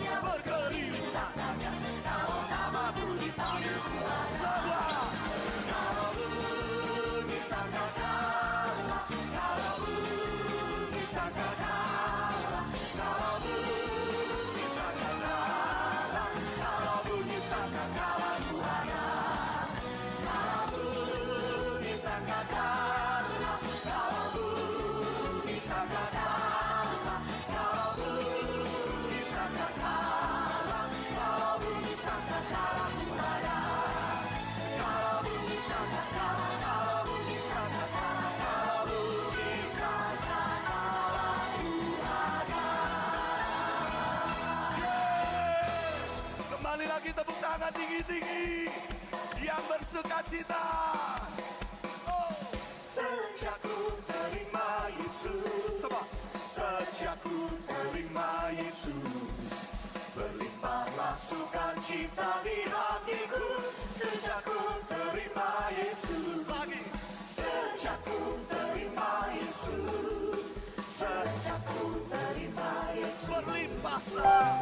berkeliling. Kalau namamu dipanggil semua. Kalau bunyi sangkakala, kalau bunyi sangkakala, kalau bunyi sangkakala, kalau bunyi sangkakala buana. Kalau bunyi sangkakala, kalau bunyi sangkakala, kalau bunyi sangkakala, kalau bunyi sangkakala buana. Kalau bunyi sangkakala, kalau bunyi sangkakala, kalau bunyi sangkakala buana. Kembali lagi tepuk tangan tinggi-tinggi yang bersuka cita. Sejak ku terima Yesus, sejak ku terima Yesus, berlimpahlah sukacita di hatiku. Sejak ku terima Yesus, lagi. Sejak ku terima Yesus, sejak ku terima Yesus, berlimpahlah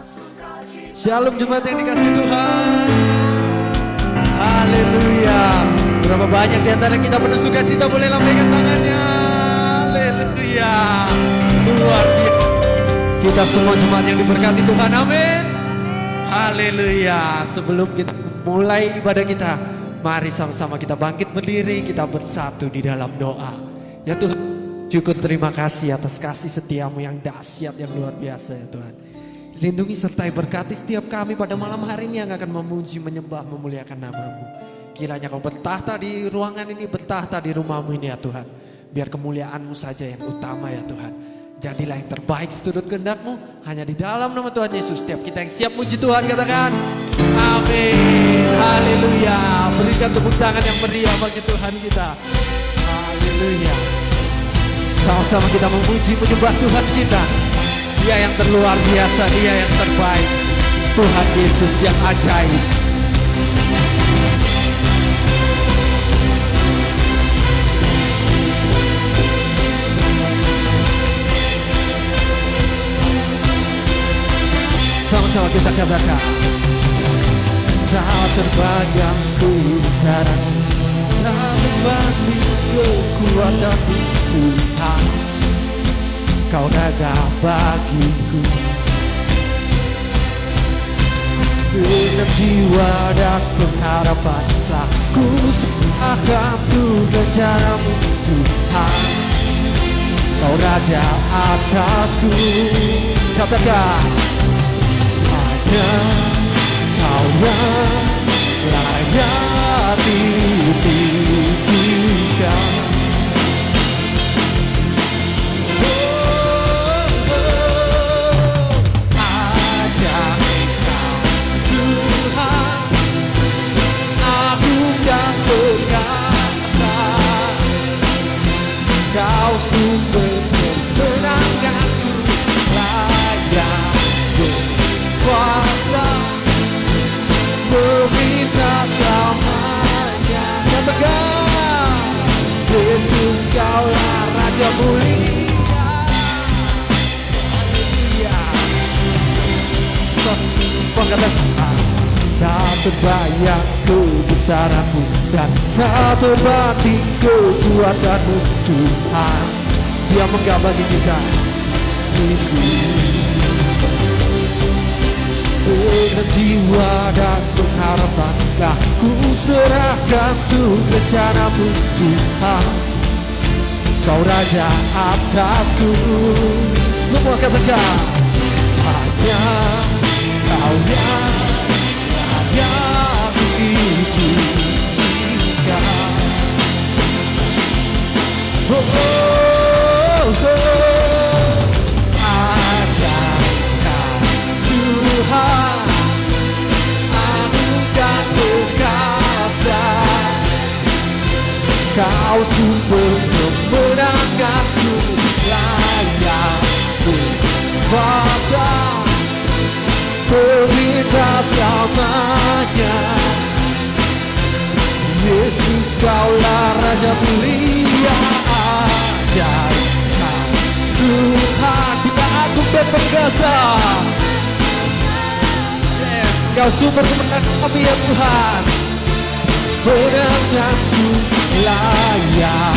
sukacita. Shalom jemaat yang dikasihi Tuhan. Haleluya. Berapa banyak di antara kita penuh sukacita, boleh lambaikan tangannya. Haleluya. Luar biasa. Kita semua jemaat yang diberkati Tuhan, amin. Haleluya. Sebelum kita mulai ibadah kita, mari sama-sama kita bangkit berdiri, kita bersatu di dalam doa. Ya Tuhan, syukur terima kasih atas kasih setiamu yang dahsyat, yang luar biasa ya Tuhan. Lindungi sertai berkati setiap kami pada malam hari ini yang akan memuji, menyembah, memuliakan nama-Mu. Kiranya Kau bertahta di ruangan ini, bertahta di rumah-Mu ini ya Tuhan. Biar kemuliaan-Mu saja yang utama ya Tuhan. Jadilah yang terbaik seturut kehendak-Mu. Hanya di dalam nama Tuhan Yesus. Setiap kita yang siap muji Tuhan katakan amin. Haleluya. Berikan tepuk tangan yang meriah bagi Tuhan kita. Haleluya. Sama-sama kita memuji, menyembah Tuhan kita. Dia yang terluar biasa, Dia yang terbaik. Tuhan Yesus yang ajaib. Sama-sama kita katakan, tak terbayang kebesaran, tak berbanding kekuatan Tuhan. Kau raga bagiku, dengan jiwa dan pengharapan telah ku serahkan Tuhan jaramu Tuhan. Kau raja atasku, katakan hanya Kau yang layak ditinggikan. Kau sumber kemenanganku, layak berkuasa, meminta selamanya. Katakan, Yesus Kaulah Raja mulia. Haleluya. Katakan, tak terbayang kebesaranmu dan tak terbanding kekuatanmu Tuhan. Dia menggabungi kita dengan jiwa dan pengharapan telah ku serahkan Tuhan rencanamu Tuhan. Kau Raja atasku. Semua katakan hanya Kau yang ditinggikan. Ajarkan Tuhan anugerah kuasa. Kau sumber kemenanganku, layak berkuasa, perintah selamanya. Yesus Kaulah Raja mulia. Ajarkan Tuhan, kita agung dan perkasa. Kau sumber kemenangan kami ya Tuhan. Menanganku layak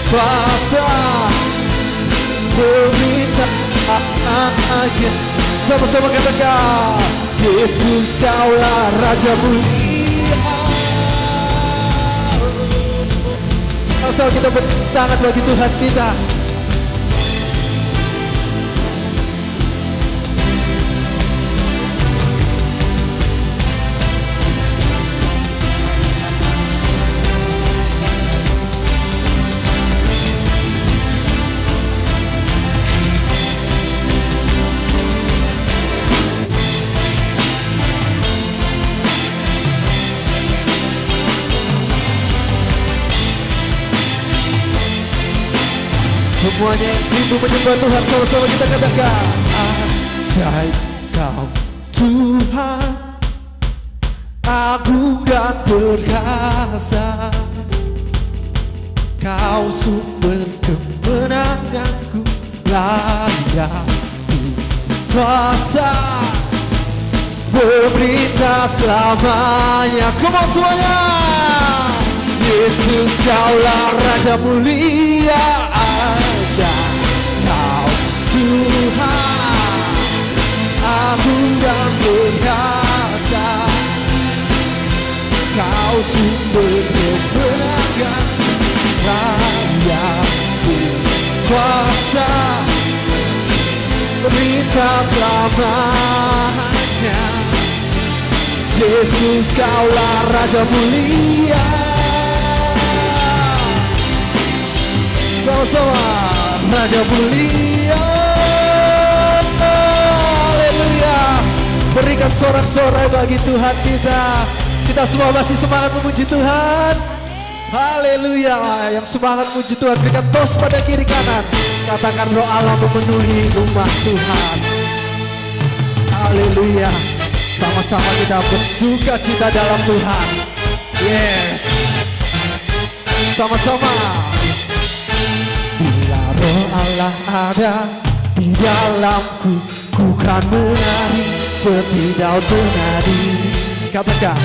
kuasa perintah aja. Sama-sama katakan, Yesus kaulah Raja mulia. Asal kita bertangan bagi Tuhan kita. Semuanya yang rindu menyembah Tuhan, sama-sama kita katakan, ajaib Kau Tuhan, agung dan perkasa. Kau sumber kemenanganku, layak kuasa pemerintah selamanya. Come on semuanya. Yesus kaulah Raja mulia aja. Kau Tuhan, agung dan perkasa. Kau sumber kemenangan, layak kuasa perintah selamanya. Yesus kaulah Raja mulia. Sama-sama Raja mulia. Haleluya. Berikan sorak-sorai bagi Tuhan kita. Kita semua masih semangat memuji Tuhan. Haleluya. Yang semangat memuji Tuhan berikan tos pada kiri kanan. Katakan roh Allah memenuhi rumah Tuhan. Haleluya. Sama-sama kita bersuka cita dalam Tuhan. Yes. Sama-sama. Bila roh Allah ada di dalamku, ku kan menari seperti daun penari. Katakan,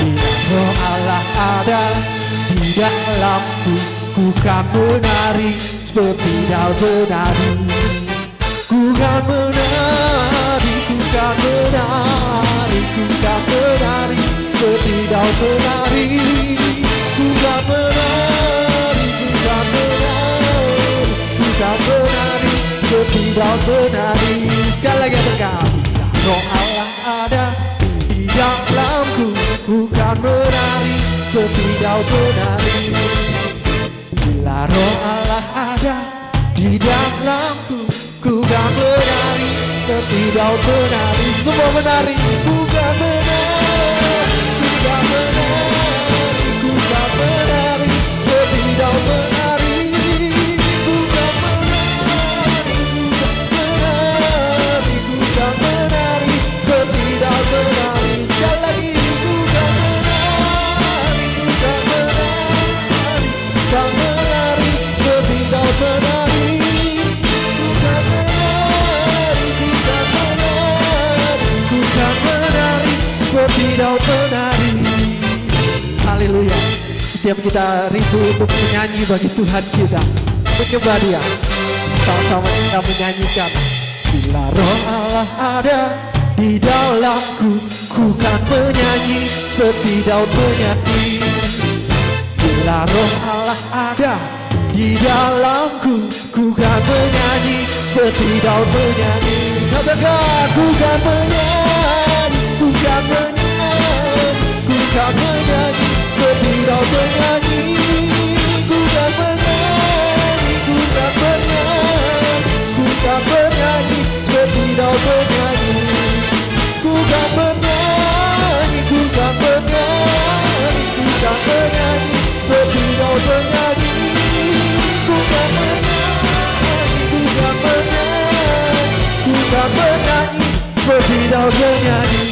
bila roh Allah ada di dalamku, ku kan menari seperti daun penari. Ku kan menari, ku kan menari, ku kan menari seperti daun penari. Ku kan menari, ku kan menari, ku kan menari seperti daun penari. Sekali lagi katakan, bila roh Allah ada di dalamku, ku kan menari seperti daun penari. Bila roh Allah ada di dalamku, ku kan menari seperti daun penari. Semua menari, ku kan menari, ku kan menari, ku kan menari seperti daun penari. Ku kan menari, ku kan menari, ku kan menari seperti daun penari. Sekali lagi, ku kan menari, ku kan menari, ku kan menari seperti daun penari. Ku kan menari, ku kan menari, ku kan menari seperti daun penari. Haleluya. Setiap kita rindu untuk menyanyi bagi Tuhan kita, menyembah Dia, sama-sama kita menyanyikan. Bila roh Allah ada di dalamku, ku kan menyanyi seperti daun penyanyi. Bila roh Allah ada di dalamku, ku kan menyanyi seperti daun penyanyi. Katakan, ku kan menyanyi, ku kan menyanyi, ku kan menyanyi seperti daun penyanyi. Ku kan menyanyi, ku kan menyanyi, ku kan menyanyi seperti daun penyanyi. Ku kan menyanyi, ku kan menyanyi, ku kan menyanyi seperti daun penyanyi. Ku kan menyanyi, ku kan menyanyi, ku kan menyanyi seperti daun penyanyi.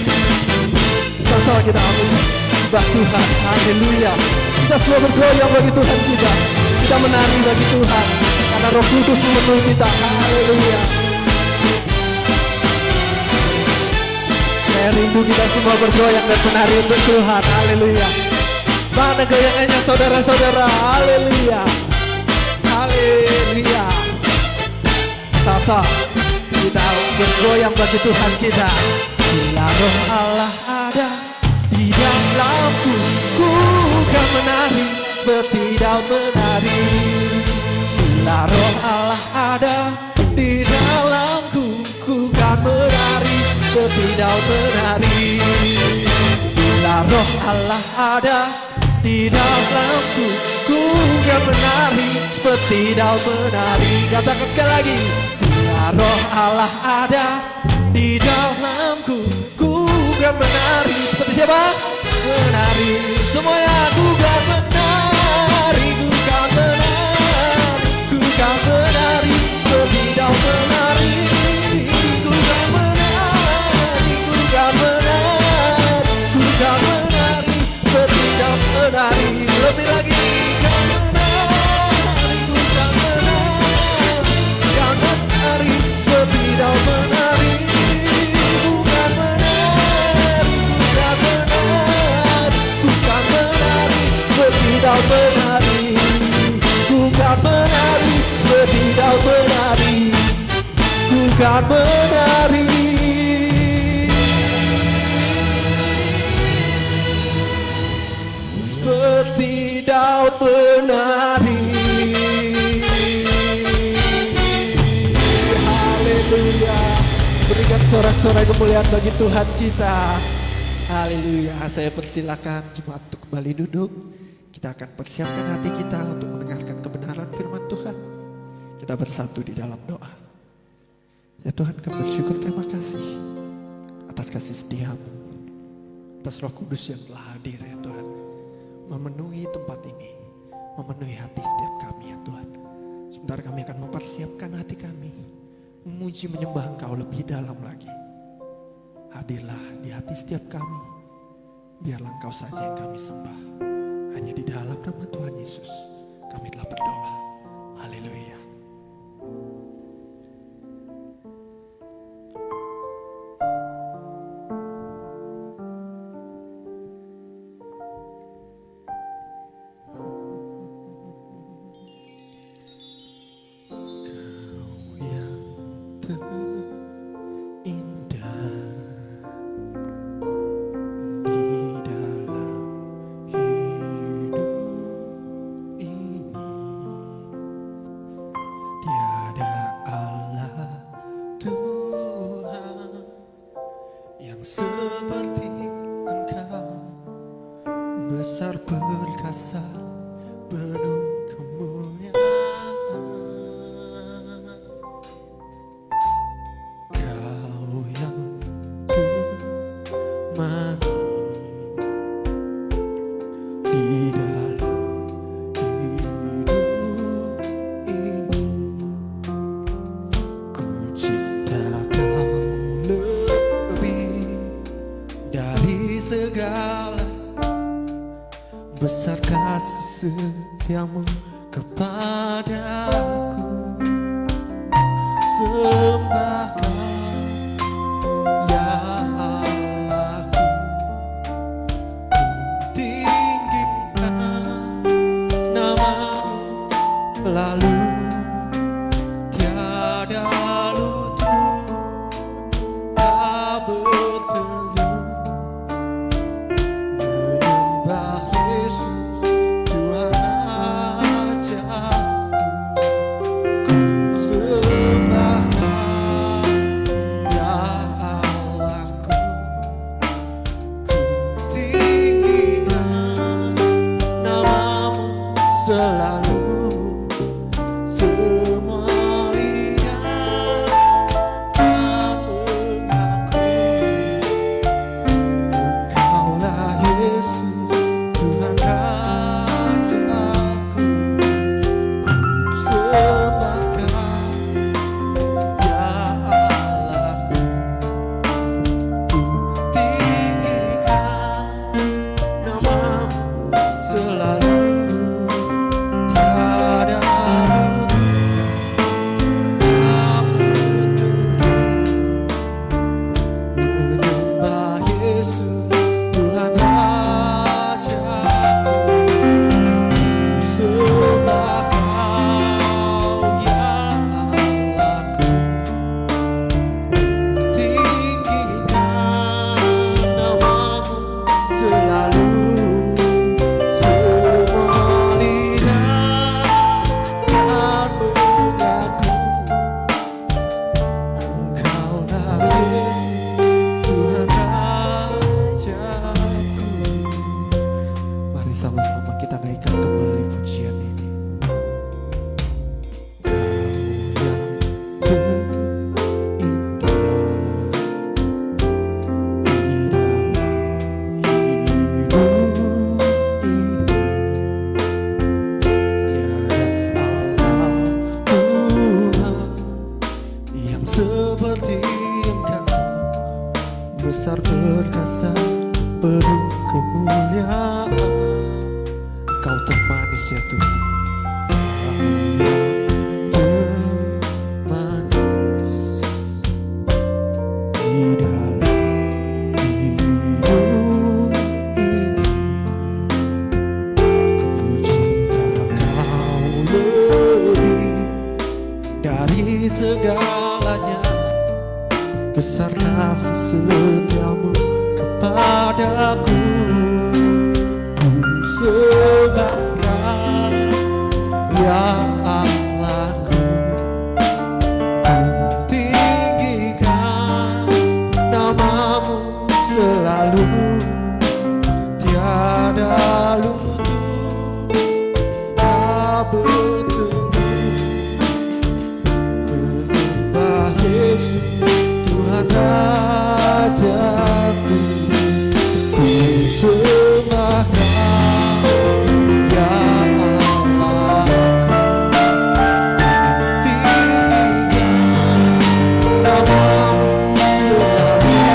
Sama-sama kita menyembah Tuhan. Haleluya. Kita semua bergoyang bagi Tuhan kita. Kita menari bagi Tuhan karena Roh Kudus memenuhi kita. Haleluya. Saya rindu kita semua bergoyang dan menari untuk Tuhan. Haleluya. Mana goyangannya saudara-saudara? Haleluya. Haleluya. Sasa, kita bergoyang bagi Tuhan kita. Bila roh Allah ada di dalamku, ku kan menari seperti daun menari. Bila roh Allah ada di dalamku, ku kan menari seperti daun menari. Bila roh Allah ada di dalamku, ku kan menari seperti daun menari. Katakan sekali lagi. Bila roh Allah ada di dalamku, ku kan menari seperti siapa? Menari. Semuanya ku kan menari, ku kan menari, ku kan menari seperti daun menari. Ku kan menari, ku kan menari, ku kan menari seperti daun menari. Lebih lagi. Kan menari, ku kan menari, kan menari seperti daun menari. Ku kan menari, ku kan menari, ku kan menari seperti daun menari. Ku kan menari seperti daun menari. Ku kan menari seperti daun menari. Haleluya. Berikan sorak-sorai kemuliaan bagi Tuhan kita. Haleluya. Saya persilakan jemaat untuk kembali duduk. Kita akan persiapkan hati kita untuk mendengarkan kebenaran firman Tuhan. Kita bersatu di dalam doa. Ya Tuhan, kami bersyukur, terima kasih atas kasih setiamu, atas Roh Kudus yang telah hadir ya Tuhan, memenuhi tempat ini, memenuhi hati setiap kami ya Tuhan. Sebentar kami akan mempersiapkan hati kami, memuji menyembah Engkau lebih dalam lagi. Hadirlah di hati setiap kami, biarlah Engkau saja yang kami sembah. Hanya di dalam nama Tuhan Yesus kami telah berdoa. Haleluya. Seperti Engkau, besar perkasa, penuh kemuliaan. Kau yang termani di dalam hidup ini. Ku cinta Kau dari segala, besar kasih setiamu kepadaku. Sembah Kau ya Allahku, ku tinggikan namamu, lalu tiada lutut tak bertelut. seperti Engkau, besar perkasa penuh kemuliaan. Engkau termanis ya Tuhan, termanis di dalam hidup ini. Ku cinta Kau lebih dari segalanya, besar kasih setiamu kepadaku. Ku sembahkan ya Allahku, ku tinggikan namamu selalu, tiada lutut tak bertemu menyembah Yesus Tuhan Rajaku. Ku sembahkan ya Allahku, tinggikan namamu selalu,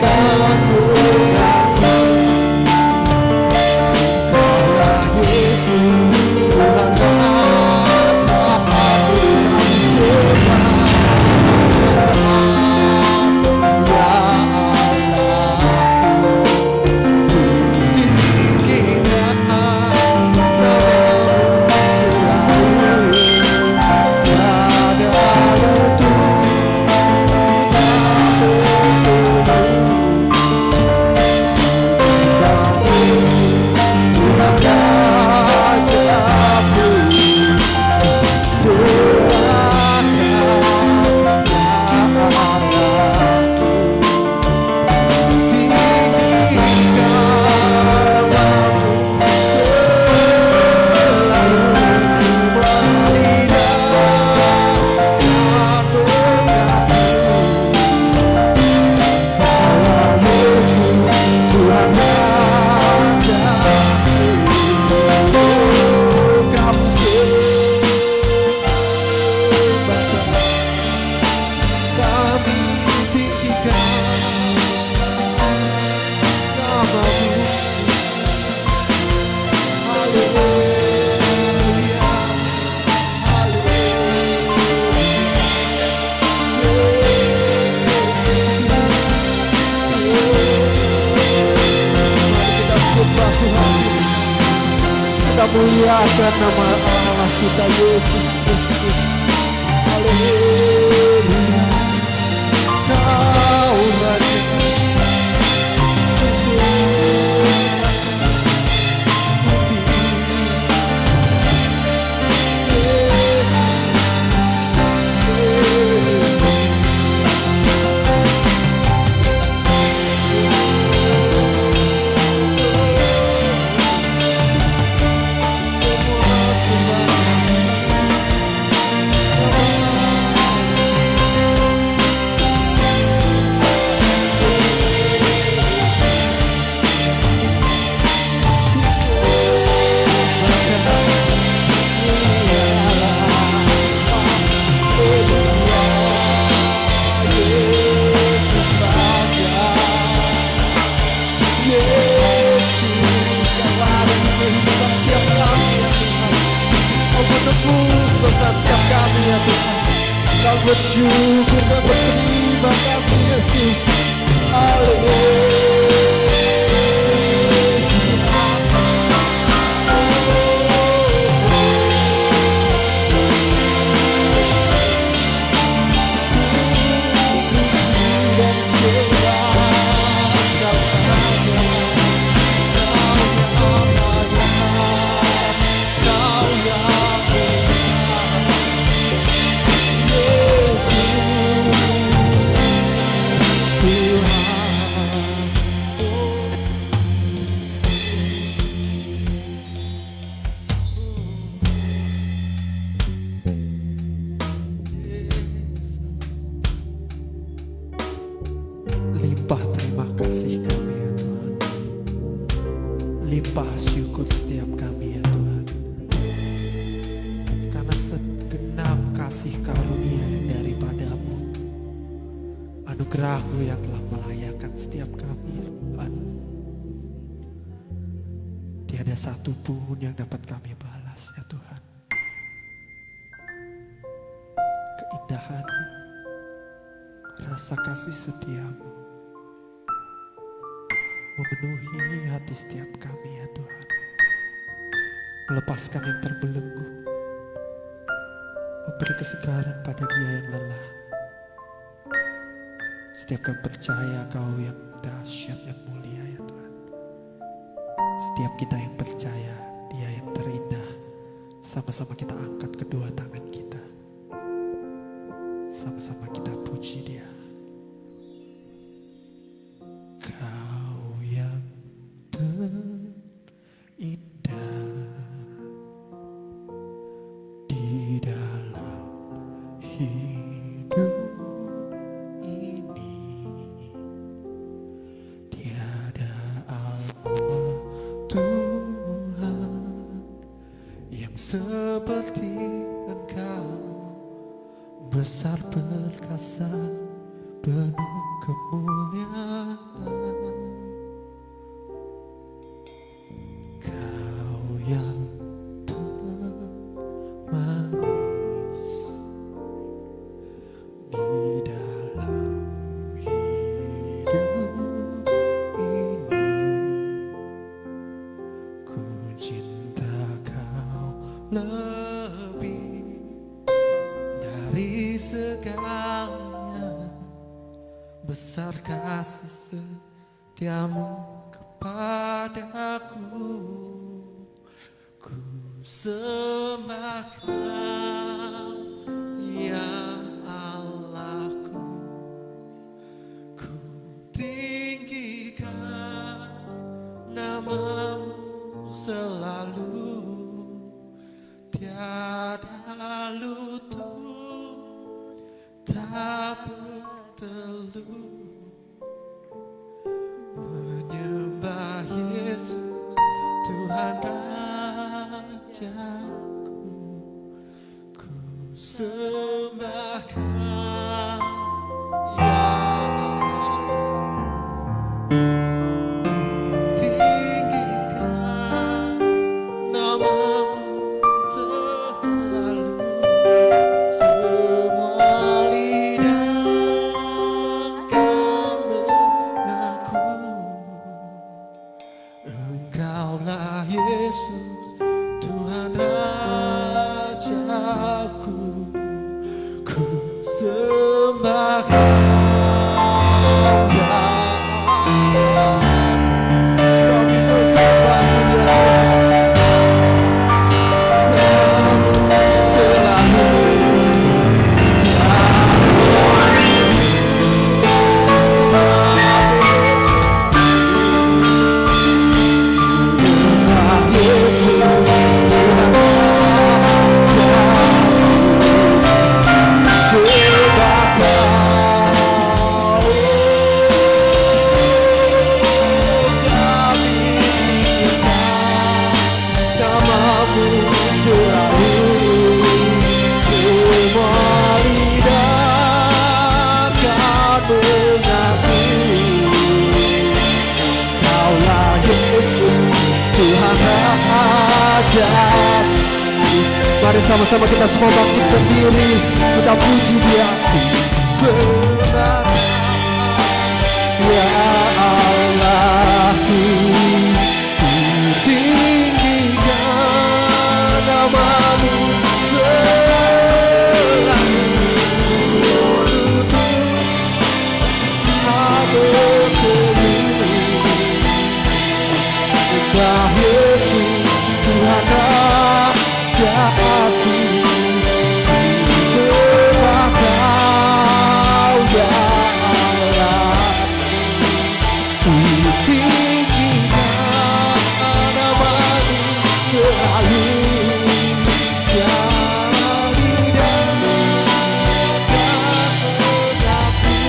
kan berlaku. Kaulah Yesus Tuhan Rajaku. Kita muliakan nama Allah kita Yesus Kristus. Haleluya. Kau Raja, setiap kami ya Tuhan. Kau bersyukur dan berterima kasih Yesus. Haleluya. anugerah-Mu yang telah melayakan setiap kami ya Tuhan. Tiada satu pun yang dapat kami balas ya Tuhan. Keindahan-Mu, rasa kasih setia-Mu memenuhi hati setiap kami ya Tuhan. Melepaskan yang terbelenggu, memberi kesegaran pada dia yang lelah. Setiap kami percaya Kau yang dahsyat yang mulia ya Tuhan. Setiap kita yang percaya Dia yang terindah, sama-sama kita angkat kedua tangan kita, sama-sama kita puji Dia. Kau yang terindah di dalam hidup ini, tiada Allah Tuhan yang seperti Engkau, besar perkasa penuh kemuliaan. Kau yang termanis di dalam hidup ini, ku cinta Kau lebih dari segalanya. Besar kasih setiamu kepadaku, ku sembah Kau ya Allahku, ku tinggikan nama-Mu selalu. Tiada lutut tak bertelut menyembah Yesus Tuhan Rajaku, ku sembah Kau ya Allah, ku tinggikan nama-Mu selalu. Semua lidah akan mengaku Engkaulah Yesus Tuhan Rajaku, ku sembah Kau ya Allah. Kami menyembah-Mu ya Tuhan selalu. Mari sama-sama kita semua bangkit berdiri, kita puji Dia. Sembah ya Allah, ku tinggikan nama-Mu selalu. Lutut tak bertelut, Engkau Yesus Tuhan Rajaku, sembah Kau ya Allah, ku tinggikan nama-Mu selalu. Jadi dan aku,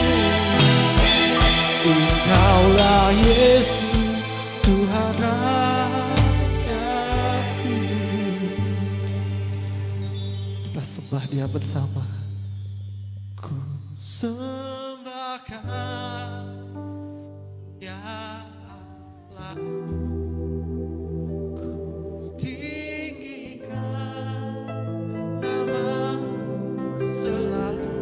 Engkaulah Yesus Tuhan Rajaku. Kita sembah Dia bersama. Ku sembah ya Allah, ku tinggikan namamu selalu,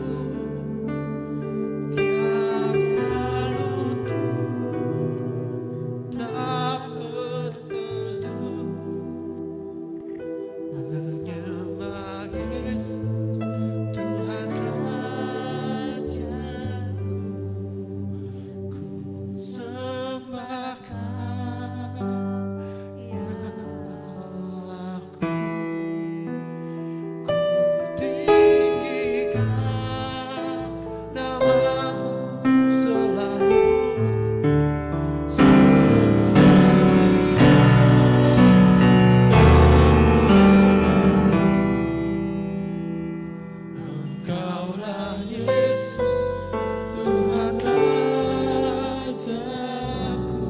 tiap waktu tak berteduh, menyembah Yesus Tuhan Rajaku, ku sembahkan ya Allahku, ku tinggikan namamu selalu, Engkaulah Yesus Tuhan Rajaku,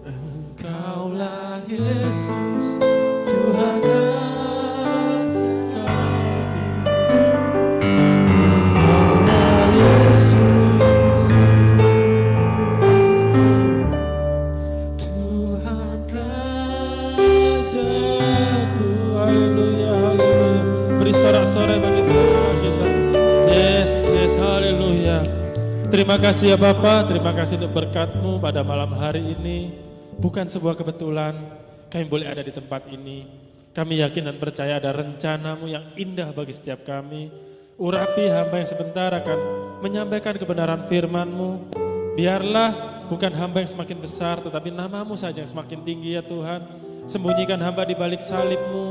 Engkaulah Yesus Tuhan Rajaku, Engkaulah Yesus Tuhan Rajaku. Haleluya, haleluya. Beri sorak-sorai bagi Tuhan kita. Yes, yes, haleluya. Terima kasih ya Bapak, terima kasih untuk berkat-Mu pada malam hari ini. Bukan sebuah kebetulan kami boleh ada di tempat ini. Kami yakin dan percaya ada rencana-Mu yang indah bagi setiap kami. Urapi hamba yang sebentar akan menyampaikan kebenaran firman-Mu. Biarlah bukan hamba yang semakin besar, tetapi nama-Mu saja yang semakin tinggi ya Tuhan. Sembunyikan hamba di balik salib-Mu,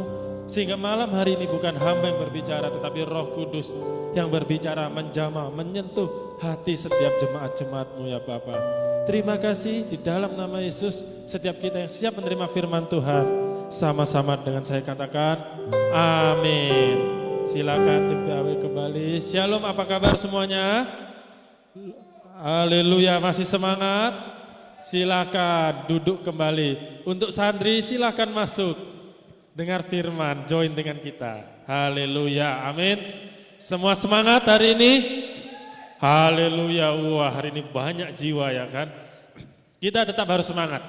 sehingga malam hari ini bukan hamba yang berbicara, tetapi Roh Kudus yang berbicara, menjamah, menyentuh hati setiap jemaat-jemaat-Mu ya Bapa. Terima kasih di dalam nama Yesus, setiap kita yang siap menerima firman Tuhan, sama-sama dengan saya katakan, amin. Silakan tim PAW kembali. Shalom, apa kabar semuanya? Haleluya, masih semangat? Silakan duduk kembali. Untuk santri silakan masuk. Dengar firman, join dengan kita. Haleluya, amin. Semua semangat hari ini? Haleluya, wah hari ini banyak jiwa ya kan. Kita tetap harus semangat.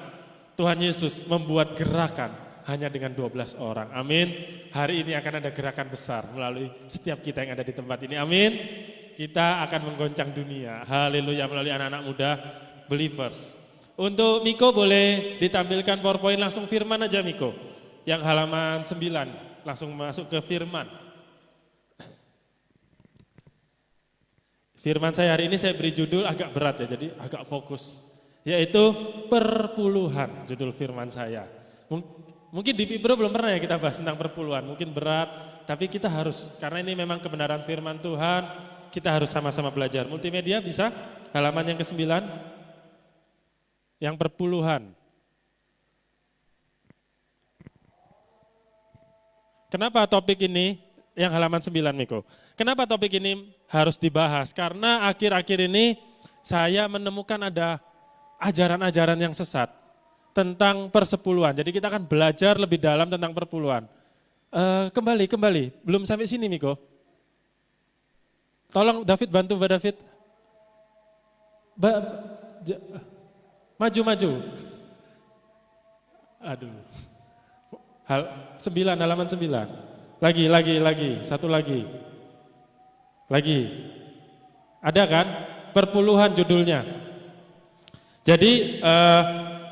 Tuhan Yesus membuat gerakan hanya dengan 12 orang, amin. Hari ini akan ada gerakan besar melalui setiap kita yang ada di tempat ini, amin. Kita akan menggoncang dunia, haleluya, melalui anak-anak muda believers. Untuk Miko boleh ditampilkan PowerPoint langsung firman aja Miko. Yang halaman 9, langsung masuk ke firman. Firman saya hari ini saya beri judul agak berat ya, jadi agak fokus. Yaitu perpuluhan, judul firman saya. Mungkin di Pipro belum pernah ya kita bahas tentang perpuluhan, mungkin berat. Tapi kita harus, karena ini memang kebenaran firman Tuhan, kita harus sama-sama belajar. Multimedia bisa, halaman yang ke-9. Yang perpuluhan. Kenapa topik ini yang halaman 9 Miko? Kenapa topik ini harus dibahas? Karena akhir-akhir ini saya menemukan ada ajaran-ajaran yang sesat tentang persepuluhan. Jadi kita akan belajar lebih dalam tentang perpuluhan. Kembali, belum sampai sini Miko. Tolong David, bantu Mbak David. Maju. Aduh. 9, halaman 9. Lagi. Satu lagi. Ada kan? Perpuluhan judulnya. Jadi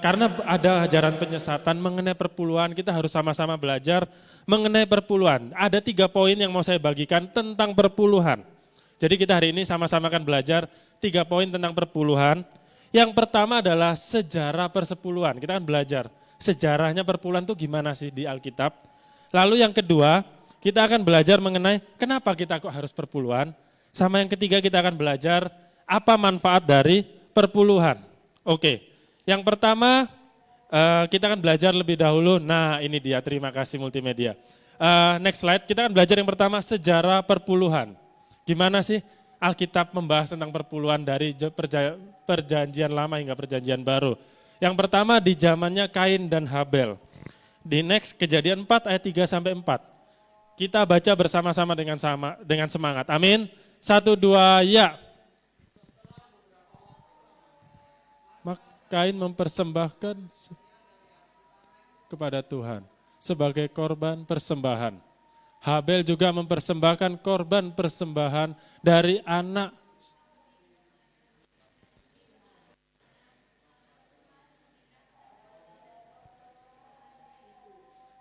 karena ada ajaran penyesatan mengenai perpuluhan, kita harus sama-sama belajar mengenai perpuluhan. Ada 3 poin yang mau saya bagikan tentang perpuluhan. Jadi kita hari ini sama-sama akan belajar 3 poin tentang perpuluhan. Yang pertama adalah sejarah persepuluhan. Kita akan belajar sejarahnya perpuluhan itu gimana sih di Alkitab. Lalu yang kedua, kita akan belajar mengenai kenapa kita kok harus perpuluhan. Sama yang ketiga kita akan belajar apa manfaat dari perpuluhan. Oke, yang pertama kita akan belajar lebih dahulu. Nah ini dia, terima kasih multimedia. Next slide, kita akan belajar yang pertama sejarah perpuluhan. Gimana sih Alkitab membahas tentang perpuluhan dari perjanjian lama hingga perjanjian baru. Yang pertama di zamannya Kain dan Habel. Di next Kejadian 4 ayat 3 sampai 4. Kita baca bersama-sama dengan semangat. Amin. 1, 2, ya. Kain mempersembahkan kepada Tuhan sebagai korban persembahan. Habel juga mempersembahkan korban persembahan dari anak.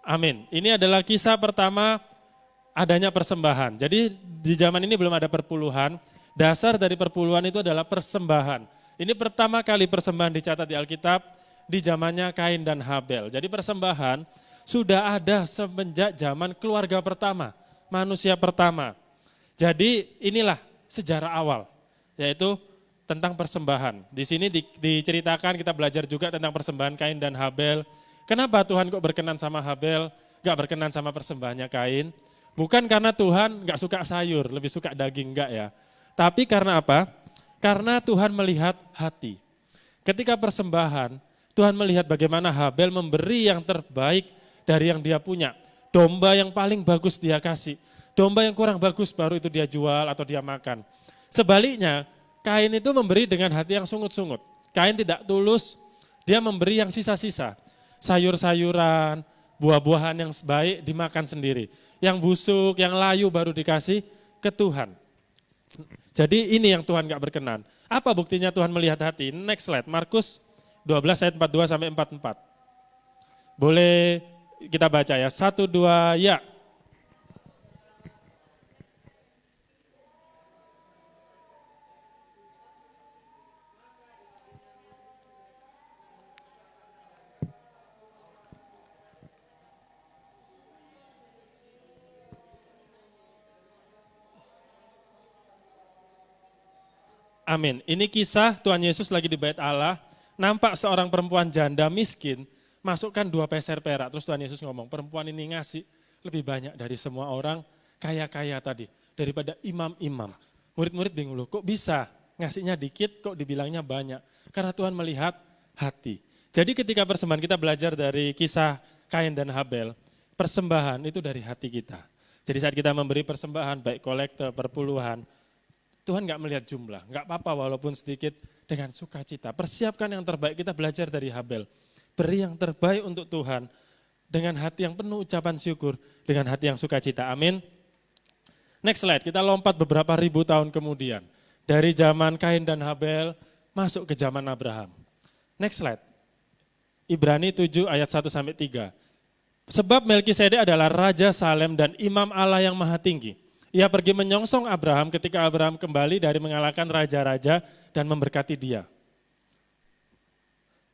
Amin. Ini adalah kisah pertama adanya persembahan. Jadi di zaman ini belum ada perpuluhan. Dasar dari perpuluhan itu adalah persembahan. Ini pertama kali persembahan dicatat di Alkitab di zamannya Kain dan Habel. Jadi persembahan sudah ada semenjak zaman keluarga pertama, manusia pertama. Jadi inilah sejarah awal, yaitu tentang persembahan. Di sini diceritakan, kita belajar juga tentang persembahan Kain dan Habel. Kenapa Tuhan kok berkenan sama Habel, gak berkenan sama persembahannya Kain? Bukan karena Tuhan gak suka sayur, lebih suka daging, enggak ya. Tapi karena apa? Karena Tuhan melihat hati. Ketika persembahan, Tuhan melihat bagaimana Habel memberi yang terbaik dari yang dia punya. Domba yang paling bagus dia kasih. Domba yang kurang bagus baru itu dia jual atau dia makan. Sebaliknya, Kain itu memberi dengan hati yang sungut-sungut. Kain tidak tulus, dia memberi yang sisa-sisa. Sayur-sayuran, buah-buahan yang baik dimakan sendiri. Yang busuk, yang layu baru dikasih ke Tuhan. Jadi ini yang Tuhan gak berkenan. Apa buktinya Tuhan melihat hati? Next slide, Markus 12 ayat 42 sampai 44. Boleh kita baca ya, 1, 2, ya. Amin. Ini kisah Tuhan Yesus lagi di bait Allah, nampak seorang perempuan janda miskin, masukkan 2 peser perak. Terus Tuhan Yesus ngomong, perempuan ini ngasih lebih banyak dari semua orang kaya-kaya tadi, daripada imam-imam. Murid-murid bingung loh, kok bisa ngasihnya dikit, kok dibilangnya banyak. Karena Tuhan melihat hati. Jadi ketika persembahan kita belajar dari kisah Kain dan Habel, persembahan itu dari hati kita. Jadi saat kita memberi persembahan, baik kolekte, perpuluhan, Tuhan nggak melihat jumlah, nggak apa-apa walaupun sedikit, dengan sukacita. Persiapkan yang terbaik, kita belajar dari Habel. Beri yang terbaik untuk Tuhan dengan hati yang penuh ucapan syukur, dengan hati yang sukacita. Amin. Next slide, kita lompat beberapa ribu tahun kemudian. Dari zaman Kain dan Habel masuk ke zaman Abraham. Next slide. Ibrani 7 ayat 1 sampai 3. Sebab Melkisedek adalah Raja Salem dan Imam Allah yang Maha Tinggi. Ia pergi menyongsong Abraham ketika Abraham kembali dari mengalahkan raja-raja dan memberkati dia.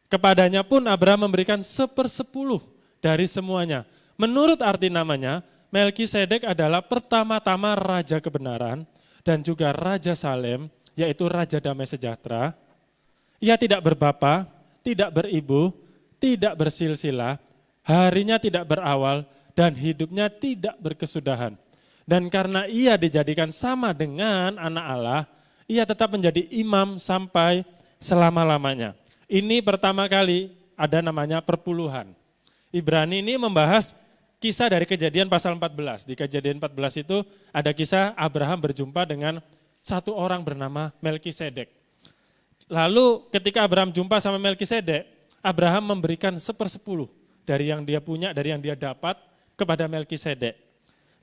Kepadanya pun Abraham memberikan 1/10 dari semuanya. Menurut arti namanya, Melkisedek adalah pertama-tama Raja Kebenaran dan juga Raja Salem, yaitu Raja Damai Sejahtera. Ia tidak berbapa, tidak beribu, tidak bersilsilah, harinya tidak berawal, dan hidupnya tidak berkesudahan. Dan karena ia dijadikan sama dengan anak Allah, ia tetap menjadi imam sampai selama-lamanya. Ini pertama kali ada namanya perpuluhan. Ibrani ini membahas kisah dari Kejadian pasal 14. Di Kejadian 14 itu ada kisah Abraham berjumpa dengan satu orang bernama Melkisedek. Lalu ketika Abraham jumpa sama Melkisedek, Abraham memberikan 1/10 dari yang dia punya, dari yang dia dapat kepada Melkisedek.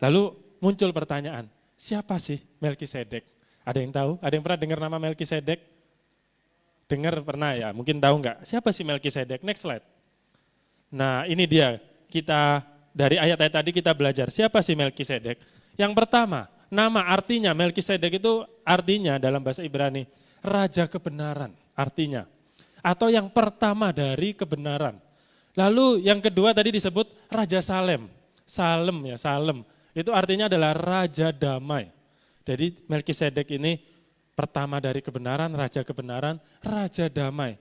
Lalu muncul pertanyaan, siapa sih Melkisedek? Ada yang tahu? Ada yang pernah dengar nama Melkisedek? Dengar pernah ya, mungkin tahu enggak? Siapa sih Melkisedek? Next slide. Nah ini dia, kita dari ayat-ayat tadi kita belajar, siapa sih Melkisedek? Yang pertama, nama artinya Melkisedek itu artinya dalam bahasa Ibrani, Raja Kebenaran artinya. Atau yang pertama dari kebenaran. Lalu yang kedua tadi disebut Raja Salem. Salem. Itu artinya adalah Raja Damai. Jadi Melkisedek ini pertama dari kebenaran, Raja Kebenaran, Raja Damai.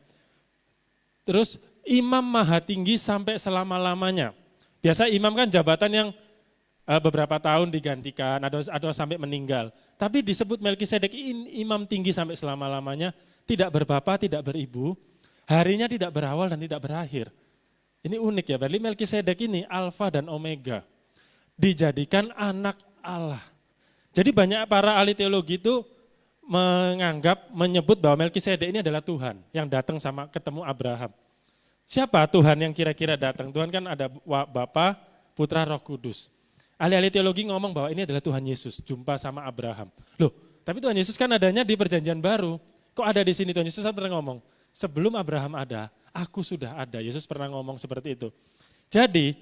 Terus Imam Maha Tinggi sampai selama-lamanya. Biasa imam kan jabatan yang beberapa tahun digantikan atau sampai meninggal. Tapi disebut Melkisedek imam tinggi sampai selama-lamanya, tidak berbapa, tidak beribu, harinya tidak berawal dan tidak berakhir. Ini unik ya, berarti Melkisedek ini alfa dan omega. Dijadikan anak Allah. Jadi banyak para ahli teologi itu menyebut bahwa Melkisedek ini adalah Tuhan yang datang sama ketemu Abraham. Siapa Tuhan yang kira-kira datang? Tuhan kan ada Bapa, Putra, Roh Kudus. Ahli-ahli teologi ngomong bahwa ini adalah Tuhan Yesus, jumpa sama Abraham. Loh, tapi Tuhan Yesus kan adanya di perjanjian baru. Kok ada di sini? Tuhan Yesus pernah ngomong, sebelum Abraham ada, aku sudah ada. Yesus pernah ngomong seperti itu. Jadi,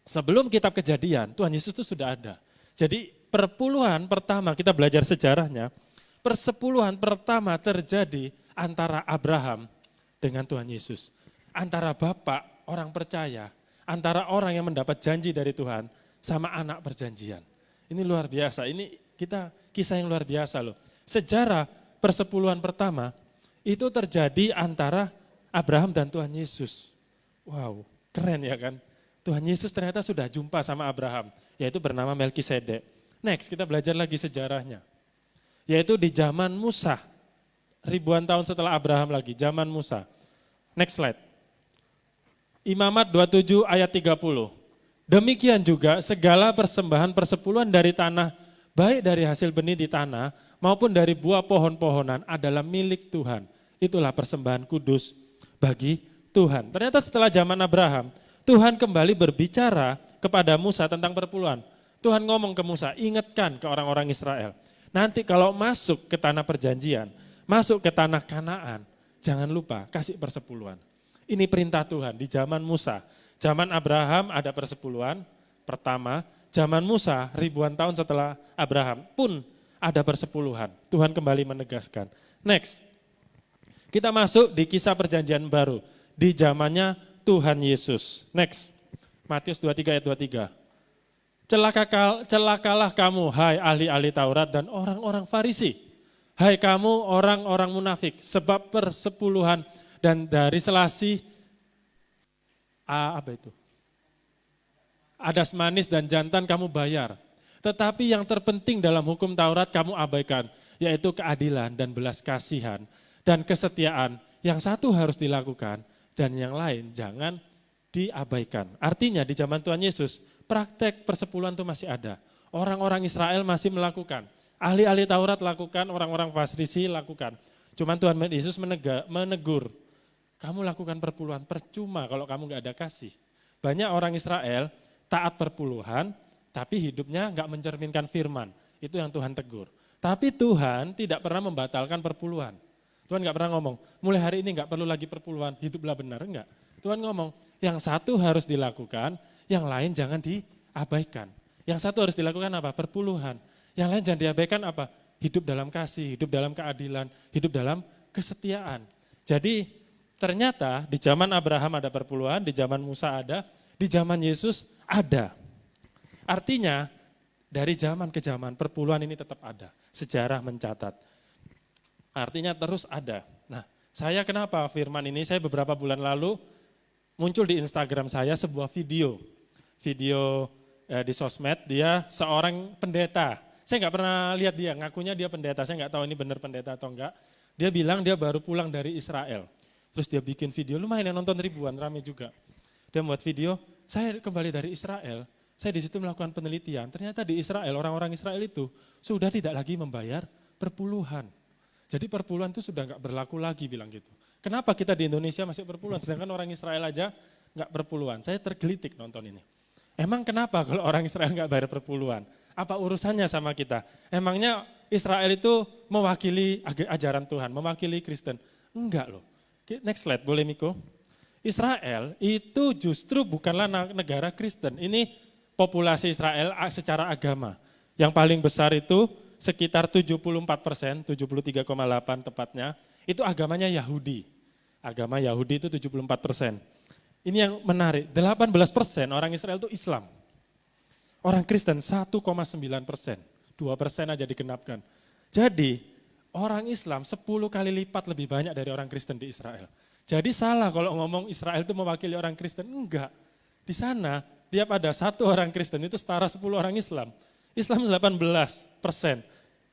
sebelum kitab Kejadian, Tuhan Yesus itu sudah ada. Jadi, perpuluhan pertama, kita belajar sejarahnya, persepuluhan pertama terjadi antara Abraham dengan Tuhan Yesus. Antara Bapak, orang percaya, antara orang yang mendapat janji dari Tuhan, sama anak perjanjian. Ini luar biasa, ini kita kisah yang luar biasa loh. Sejarah persepuluhan pertama, itu terjadi antara Abraham dan Tuhan Yesus. Wow, keren ya kan? Tuhan Yesus ternyata sudah jumpa sama Abraham, yaitu bernama Melkisedek. Next, kita belajar lagi sejarahnya. Yaitu di zaman Musa, ribuan tahun setelah Abraham lagi, zaman Musa. Next slide. Imamat 27 ayat 30. Demikian juga segala persembahan persepuluhan dari tanah, baik dari hasil benih di tanah maupun dari buah pohon-pohonan adalah milik Tuhan. Itulah persembahan kudus bagi Tuhan. Ternyata setelah zaman Abraham, Tuhan kembali berbicara kepada Musa tentang perpuluhan. Tuhan ngomong ke Musa, ingatkan ke orang-orang Israel. Nanti kalau masuk ke tanah perjanjian, masuk ke tanah Kanaan, jangan lupa kasih persepuluhan. Ini perintah Tuhan di zaman Musa. Zaman Abraham ada persepuluhan pertama, zaman Musa ribuan tahun setelah Abraham pun ada persepuluhan. Tuhan kembali menegaskan. Next, kita masuk di kisah perjanjian baru. Di zamannya Tuhan Yesus. Next, Matius 23 ayat 23. Celakalah kamu, hai ahli-ahli Taurat dan orang-orang Farisi. Hai kamu orang-orang munafik, sebab persepuluhan dan dari selasih, adas manis dan jantan kamu bayar. Tetapi yang terpenting dalam hukum Taurat kamu abaikan, yaitu keadilan dan belas kasihan dan kesetiaan. Yang satu harus dilakukan dan yang lain jangan diabaikan. Artinya di zaman Tuhan Yesus, praktek persepuluhan itu masih ada. Orang-orang Israel masih melakukan. Ahli-ahli Taurat lakukan, orang-orang Farisi lakukan. Cuman Tuhan Yesus menegur, kamu lakukan perpuluhan percuma kalau kamu gak ada kasih. Banyak orang Israel taat perpuluhan, tapi hidupnya gak mencerminkan firman. Itu yang Tuhan tegur. Tapi Tuhan tidak pernah membatalkan perpuluhan. Tuhan gak pernah ngomong, mulai hari ini gak perlu lagi perpuluhan, hiduplah benar. Enggak. Tuhan ngomong, yang satu harus dilakukan, yang lain jangan diabaikan. Yang satu harus dilakukan apa? Perpuluhan. Yang lain jangan diabaikan apa? Hidup dalam kasih, hidup dalam keadilan, hidup dalam kesetiaan. Jadi ternyata di zaman Abraham ada perpuluhan, di zaman Musa ada, di zaman Yesus ada. Artinya dari zaman ke zaman perpuluhan ini tetap ada. Sejarah mencatat. Artinya terus ada. Nah, saya kenapa firman ini, saya beberapa bulan lalu muncul di Instagram saya sebuah video di sosmed, dia seorang pendeta. Saya nggak pernah lihat dia, ngakunya dia pendeta, saya nggak tahu ini benar pendeta atau enggak. Dia bilang dia baru pulang dari Israel. Terus dia bikin video, lumayan yang nonton ribuan, rame juga. Dia membuat video, saya kembali dari Israel, saya di situ melakukan penelitian. Ternyata di Israel, orang-orang Israel itu sudah tidak lagi membayar perpuluhan. Jadi perpuluhan itu sudah nggak berlaku lagi, bilang gitu. Kenapa kita di Indonesia masih perpuluhan, sedangkan orang Israel aja nggak perpuluhan. Saya tergelitik nonton ini. Emang kenapa kalau orang Israel nggak bayar perpuluhan? Apa urusannya sama kita? Emangnya Israel itu mewakili ajaran Tuhan, mewakili Kristen? Enggak loh. Next slide, boleh Miko? Israel itu justru bukanlah negara Kristen. Ini populasi Israel secara agama. Yang paling besar itu sekitar 74%, 73,8 tepatnya, itu agamanya Yahudi. Agama Yahudi itu 74%. Ini yang menarik, 18% orang Israel itu Islam. Orang Kristen 1,9%, 2% aja digenapkan. Jadi orang Islam 10 kali lipat lebih banyak dari orang Kristen di Israel. Jadi salah kalau ngomong Israel itu mewakili orang Kristen, enggak. Di sana tiap ada satu orang Kristen itu setara 10 orang Islam. Islam 18%,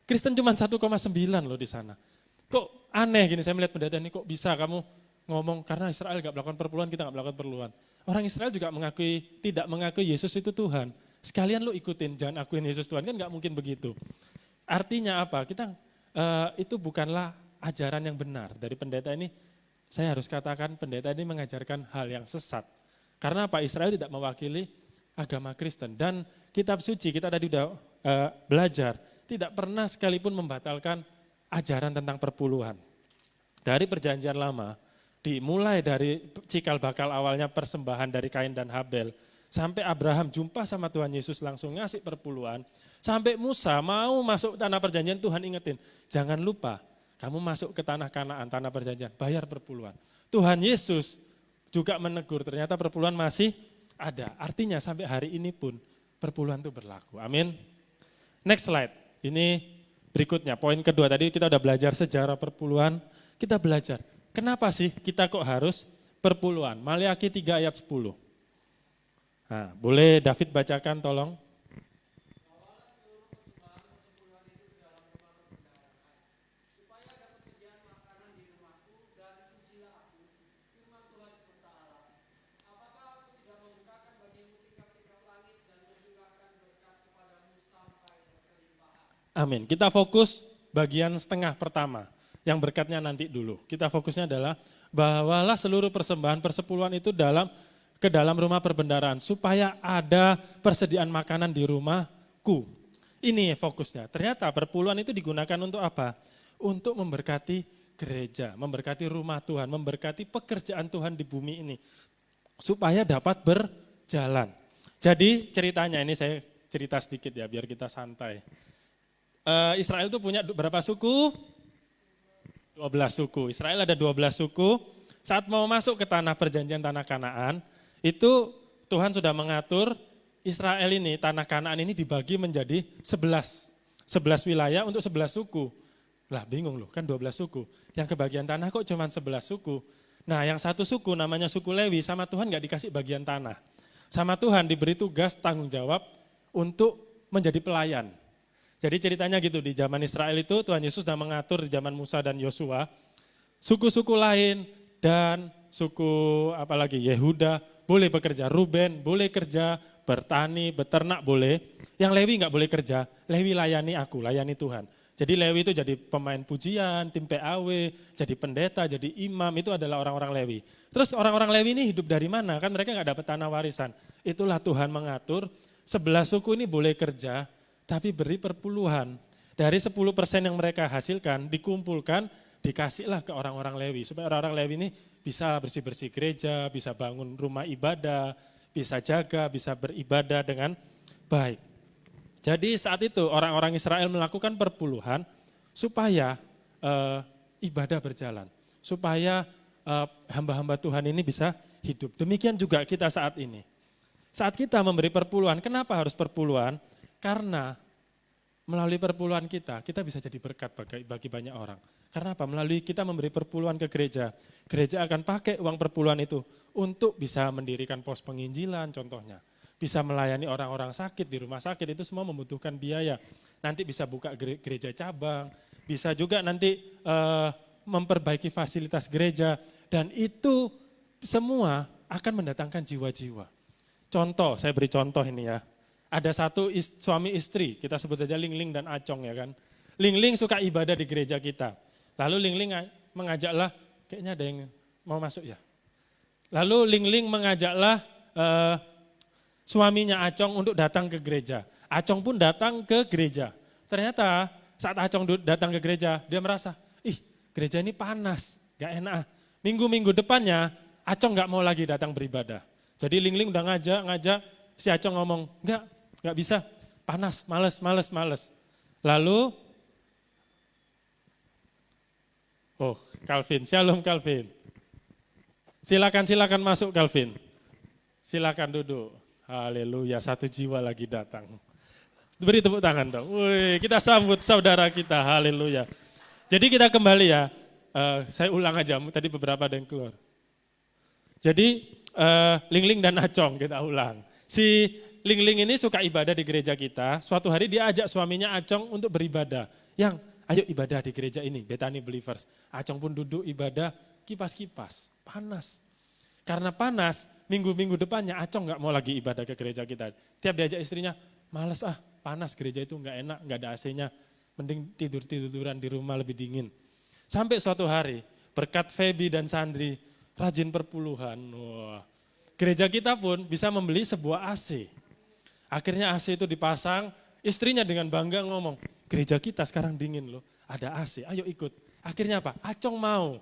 Kristen cuma 1,9 loh di sana. Kok aneh gini, saya melihat pendeta ini kok bisa kamu ngomong karena Israel gak melakukan perpuluhan, kita gak melakukan perpuluhan. Orang Israel juga tidak mengakui Yesus itu Tuhan. Sekalian lu ikutin, jangan akuin Yesus Tuhan, kan gak mungkin begitu. Artinya apa? Kita itu bukanlah ajaran yang benar. Dari pendeta ini, saya harus katakan pendeta ini mengajarkan hal yang sesat. Karena apa? Israel tidak mewakili agama Kristen. Dan kitab suci, kita tadi sudah belajar, tidak pernah sekalipun membatalkan ajaran tentang perpuluhan. Dari perjanjian lama, dimulai dari cikal bakal awalnya persembahan dari Kain dan Habel, sampai Abraham jumpa sama Tuhan Yesus langsung ngasih perpuluhan, sampai Musa mau masuk tanah perjanjian, Tuhan ingetin, jangan lupa kamu masuk ke tanah Kanaan, tanah perjanjian, bayar perpuluhan. Tuhan Yesus juga menegur, ternyata perpuluhan masih ada. Artinya sampai hari ini pun perpuluhan itu berlaku. Amin. Next slide. Ini berikutnya, poin kedua. Tadi kita udah belajar sejarah perpuluhan. Kita belajar, kenapa sih kita kok harus perpuluhan? Maliaki 3 ayat 10. Nah, boleh David bacakan tolong. Amin. Kita fokus bagian setengah pertama, yang berkatnya nanti dulu. Kita fokusnya adalah bawalah seluruh persembahan persepuluhan itu ke dalam rumah perbendaharaan supaya ada persediaan makanan di rumahku. Ini fokusnya. Ternyata perpuluhan itu digunakan untuk apa? Untuk memberkati gereja, memberkati rumah Tuhan, memberkati pekerjaan Tuhan di bumi ini supaya dapat berjalan. Jadi ceritanya ini saya cerita sedikit ya biar kita santai. Israel itu punya berapa suku? 12 suku. Israel ada 12 suku. Saat mau masuk ke tanah perjanjian, tanah Kanaan, itu Tuhan sudah mengatur Israel ini, tanah Kanaan ini dibagi menjadi 11 wilayah untuk 11 suku. Lah bingung loh, kan 12 suku. Yang kebagian tanah kok cuma 11 suku. Nah yang satu suku namanya suku Lewi, sama Tuhan gak dikasih bagian tanah. Sama Tuhan diberi tugas tanggung jawab untuk menjadi pelayan. Jadi ceritanya gitu, di zaman Israel itu Tuhan Yesus sudah mengatur di zaman Musa dan Yosua, suku-suku lain dan suku apalagi Yehuda boleh bekerja, Ruben boleh kerja, bertani, beternak boleh, yang Lewi nggak boleh kerja, Lewi layani aku, layani Tuhan. Jadi Lewi itu jadi pemain pujian, tim PAW, jadi pendeta, jadi imam, itu adalah orang-orang Lewi. Terus orang-orang Lewi ini hidup dari mana? Kan mereka nggak dapat tanah warisan. Itulah Tuhan mengatur, 11 suku ini boleh kerja, tapi beri perpuluhan. Dari 10% yang mereka hasilkan, dikumpulkan, dikasihlah ke orang-orang Lewi. Supaya orang-orang Lewi ini bisa bersih-bersih gereja, bisa bangun rumah ibadah, bisa jaga, bisa beribadah dengan baik. Jadi saat itu orang-orang Israel melakukan perpuluhan supaya ibadah berjalan. Supaya hamba-hamba Tuhan ini bisa hidup. Demikian juga kita saat ini. Saat kita memberi perpuluhan, kenapa harus perpuluhan? Karena melalui perpuluhan kita bisa jadi berkat bagi banyak orang. Karena apa? Melalui kita memberi perpuluhan ke gereja, gereja akan pakai uang perpuluhan itu untuk bisa mendirikan pos penginjilan contohnya. Bisa melayani orang-orang sakit di rumah sakit, itu semua membutuhkan biaya. Nanti bisa buka gereja cabang, bisa juga nanti memperbaiki fasilitas gereja. Dan itu semua akan mendatangkan jiwa-jiwa. Contoh, saya beri contoh ini ya. Ada satu suami istri, kita sebut saja Ling-Ling dan Acong ya kan. Ling-Ling suka ibadah di gereja kita. Lalu Ling-Ling mengajaklah, kayaknya ada yang mau masuk ya. Lalu Ling-Ling mengajaklah suaminya Acong untuk datang ke gereja. Acong pun datang ke gereja. Ternyata saat Acong datang ke gereja, dia merasa, gereja ini panas, gak enak. Minggu-minggu depannya, Acong gak mau lagi datang beribadah. Jadi Ling-Ling udah ngajak, si Acong ngomong, enggak bisa, panas, males. Lalu, Calvin, shalom Calvin. Silakan masuk Calvin. Silakan duduk. Haleluya, satu jiwa lagi datang. Beri tepuk tangan dong. Wih, kita sambut saudara kita, haleluya. Jadi kita kembali ya, saya ulang aja, tadi beberapa ada yang keluar. Jadi, Ling-Ling dan Acong kita ulang. Si Ling-Ling ini suka ibadah di gereja kita, suatu hari dia ajak suaminya Acong untuk beribadah. Ayo ibadah di gereja ini, Bethany Believers. Acong pun duduk ibadah, kipas-kipas, panas. Karena panas, minggu-minggu depannya Acong gak mau lagi ibadah ke gereja kita. Tiap diajak istrinya, males panas, gereja itu gak enak, gak ada AC-nya. Mending tidur-tiduran di rumah lebih dingin. Sampai suatu hari, berkat Feby dan Sandri, rajin perpuluhan. Wah, gereja kita pun bisa membeli sebuah AC. Akhirnya AC itu dipasang, istrinya dengan bangga ngomong, gereja kita sekarang dingin loh, ada AC, ayo ikut. Akhirnya apa? Acong mau,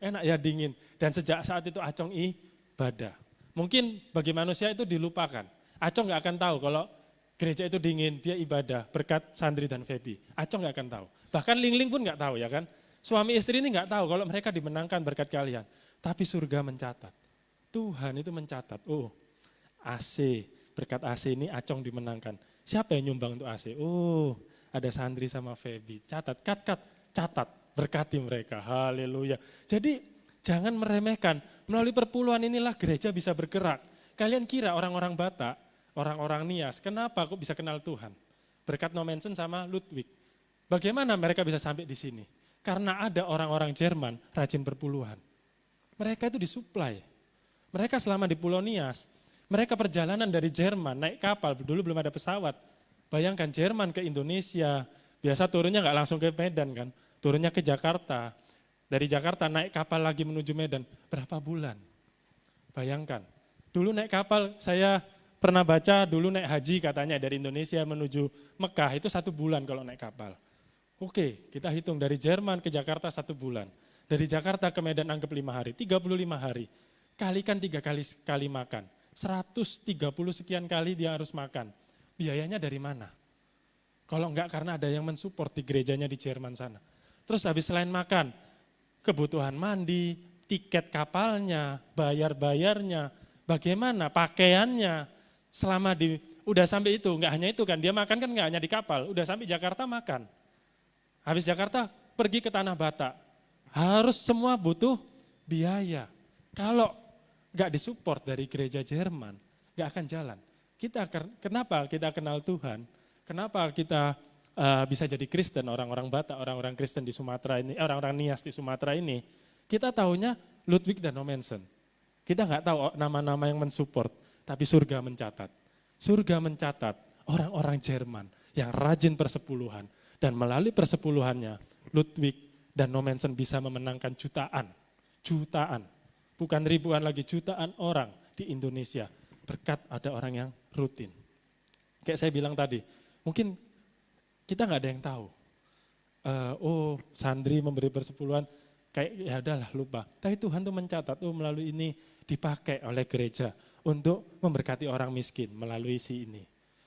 enak ya dingin. Dan sejak saat itu Acong ibadah. Mungkin bagi manusia itu dilupakan. Acong gak akan tahu kalau gereja itu dingin, dia ibadah berkat Sandri dan Feby. Acong gak akan tahu. Bahkan Lingling pun gak tahu ya kan. Suami istri ini gak tahu kalau mereka dimenangkan berkat kalian. Tapi surga mencatat. Tuhan itu mencatat, AC, berkat AC ini Acong dimenangkan. Siapa yang nyumbang untuk AC? Ada Sandri sama Feby. Catat, catat, berkati mereka. Haleluya. Jadi jangan meremehkan, melalui perpuluhan inilah gereja bisa bergerak. Kalian kira orang-orang Batak, orang-orang Nias, kenapa kok bisa kenal Tuhan? Berkat Nomensen sama Ludwig. Bagaimana mereka bisa sampai di sini? Karena ada orang-orang Jerman rajin perpuluhan. Mereka itu disuplai. Mereka selama di Pulau Nias, mereka perjalanan dari Jerman naik kapal, dulu belum ada pesawat. Bayangkan Jerman ke Indonesia, biasa turunnya nggak langsung ke Medan kan, turunnya ke Jakarta. Dari Jakarta naik kapal lagi menuju Medan, berapa bulan? Bayangkan, dulu naik kapal saya pernah baca dulu naik haji katanya dari Indonesia menuju Mekah itu 1 bulan kalau naik kapal. Oke, kita hitung dari Jerman ke Jakarta 1 bulan. Dari Jakarta ke Medan anggap 5 hari, 35 hari. Kalikan 3 kali makan. 130 sekian kali dia harus makan. Biayanya dari mana? Kalau enggak karena ada yang mensupport di gerejanya di Jerman sana. Terus habis selain makan, kebutuhan mandi, tiket kapalnya, bayarnya, bagaimana pakaiannya. Selama udah sampai itu, enggak hanya itu kan, dia makan kan enggak hanya di kapal, udah sampai Jakarta makan. Habis Jakarta pergi ke Tanah Batak. Harus semua butuh biaya. Kalau enggak disupport dari gereja Jerman, enggak akan jalan. Kenapa kita kenal Tuhan? Kenapa kita bisa jadi Kristen, orang-orang Batak, orang-orang Kristen di Sumatera ini, orang-orang Nias di Sumatera ini? Kita tahunya Ludwig dan Nomensen. Kita enggak tahu nama-nama yang mensupport, tapi surga mencatat. Surga mencatat orang-orang Jerman yang rajin persepuluhan. Dan melalui persepuluhannya, Ludwig dan Nomensen bisa memenangkan jutaan. Bukan ribuan lagi, jutaan orang di Indonesia. Berkat ada orang yang rutin. Kayak saya bilang tadi, mungkin kita nggak ada yang tahu. Sandri memberi persepuluhan, kayak ya udahlah lupa. Tapi Tuhan tuh mencatat, melalui ini dipakai oleh gereja untuk memberkati orang miskin melalui si ini.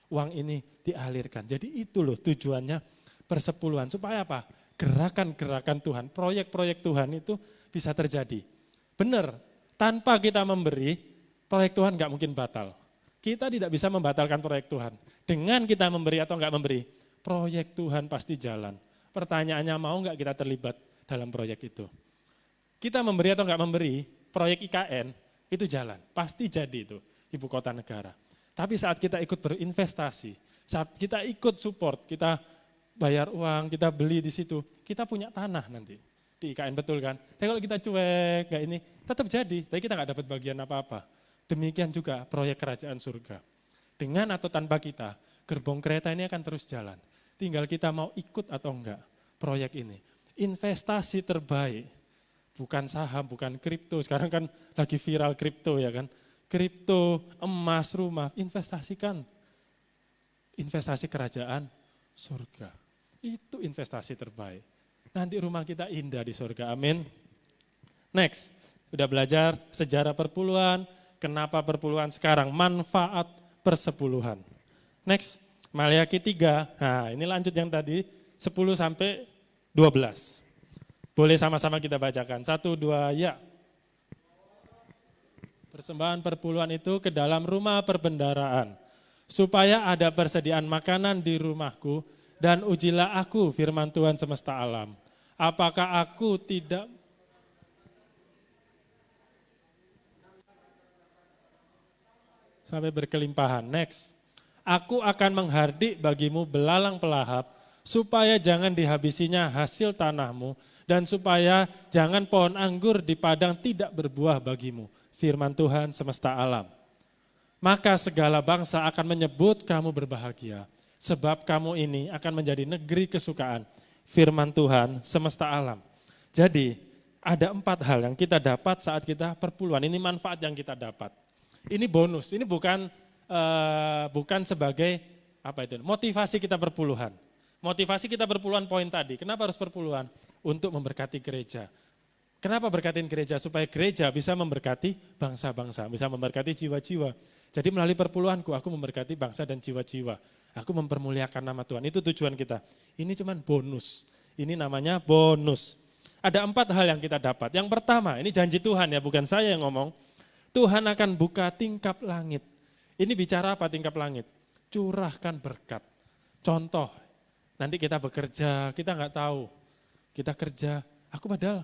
Uang ini dialirkan. Jadi itu loh tujuannya persepuluhan. Supaya apa? Gerakan-gerakan Tuhan, proyek-proyek Tuhan itu bisa terjadi. Benar, tanpa kita memberi, proyek Tuhan nggak mungkin batal. Kita tidak bisa membatalkan proyek Tuhan. Dengan kita memberi atau nggak memberi, proyek Tuhan pasti jalan. Pertanyaannya mau nggak kita terlibat dalam proyek itu? Kita memberi atau nggak memberi, proyek IKN itu jalan, pasti jadi itu ibu kota negara. Tapi saat kita ikut berinvestasi, saat kita ikut support, kita bayar uang, kita beli di situ, kita punya tanah nanti di IKN, betul kan? Tapi kalau kita cuek, kayak ini, tetap jadi, tapi kita nggak dapat bagian apa-apa. Demikian juga proyek kerajaan surga. Dengan atau tanpa kita, gerbong kereta ini akan terus jalan. Tinggal kita mau ikut atau enggak proyek ini. Investasi terbaik, bukan saham, bukan kripto. Sekarang kan lagi viral kripto ya kan. Kripto, emas, rumah, investasikan. Investasi kerajaan surga. Itu investasi terbaik. Nanti rumah kita indah di surga, amin. Next, udah belajar sejarah perpuluhan, kenapa perpuluhan sekarang, manfaat persepuluhan. Next, Maliaki 3, nah ini lanjut yang tadi, 10 sampai 12. Boleh sama-sama kita bacakan, 1, 2, ya. Persembahan perpuluhan itu ke dalam rumah perbendaharaan, supaya ada persediaan makanan di rumahku, dan ujilah aku firman Tuhan semesta alam. Apakah aku tidak sampai berkelimpahan. Next. Aku akan menghardik bagimu belalang pelahap, supaya jangan dihabisinya hasil tanahmu, dan supaya jangan pohon anggur di padang tidak berbuah bagimu. Firman Tuhan semesta alam. Maka segala bangsa akan menyebut kamu berbahagia, Sebab kamu ini akan menjadi negeri kesukaan firman Tuhan semesta alam. Jadi ada 4 hal yang kita dapat saat kita perpuluhan. Ini manfaat yang kita dapat. Ini bonus, ini bukan sebagai motivasi kita perpuluhan. Motivasi kita perpuluhan poin tadi. Kenapa harus perpuluhan? Untuk memberkati gereja. Kenapa berkatin gereja? Supaya gereja bisa memberkati bangsa-bangsa, bisa memberkati jiwa-jiwa. Jadi melalui perpuluhanku aku memberkati bangsa dan jiwa-jiwa. Aku mempermuliakan nama Tuhan, itu tujuan kita. Ini cuman bonus, ini namanya bonus. Ada 4 hal yang kita dapat. Yang pertama, ini janji Tuhan ya, bukan saya yang ngomong. Tuhan akan buka tingkap langit. Ini bicara apa tingkap langit? Curahkan berkat. Contoh, nanti kita bekerja, kita nggak tahu. Kita kerja, aku padahal,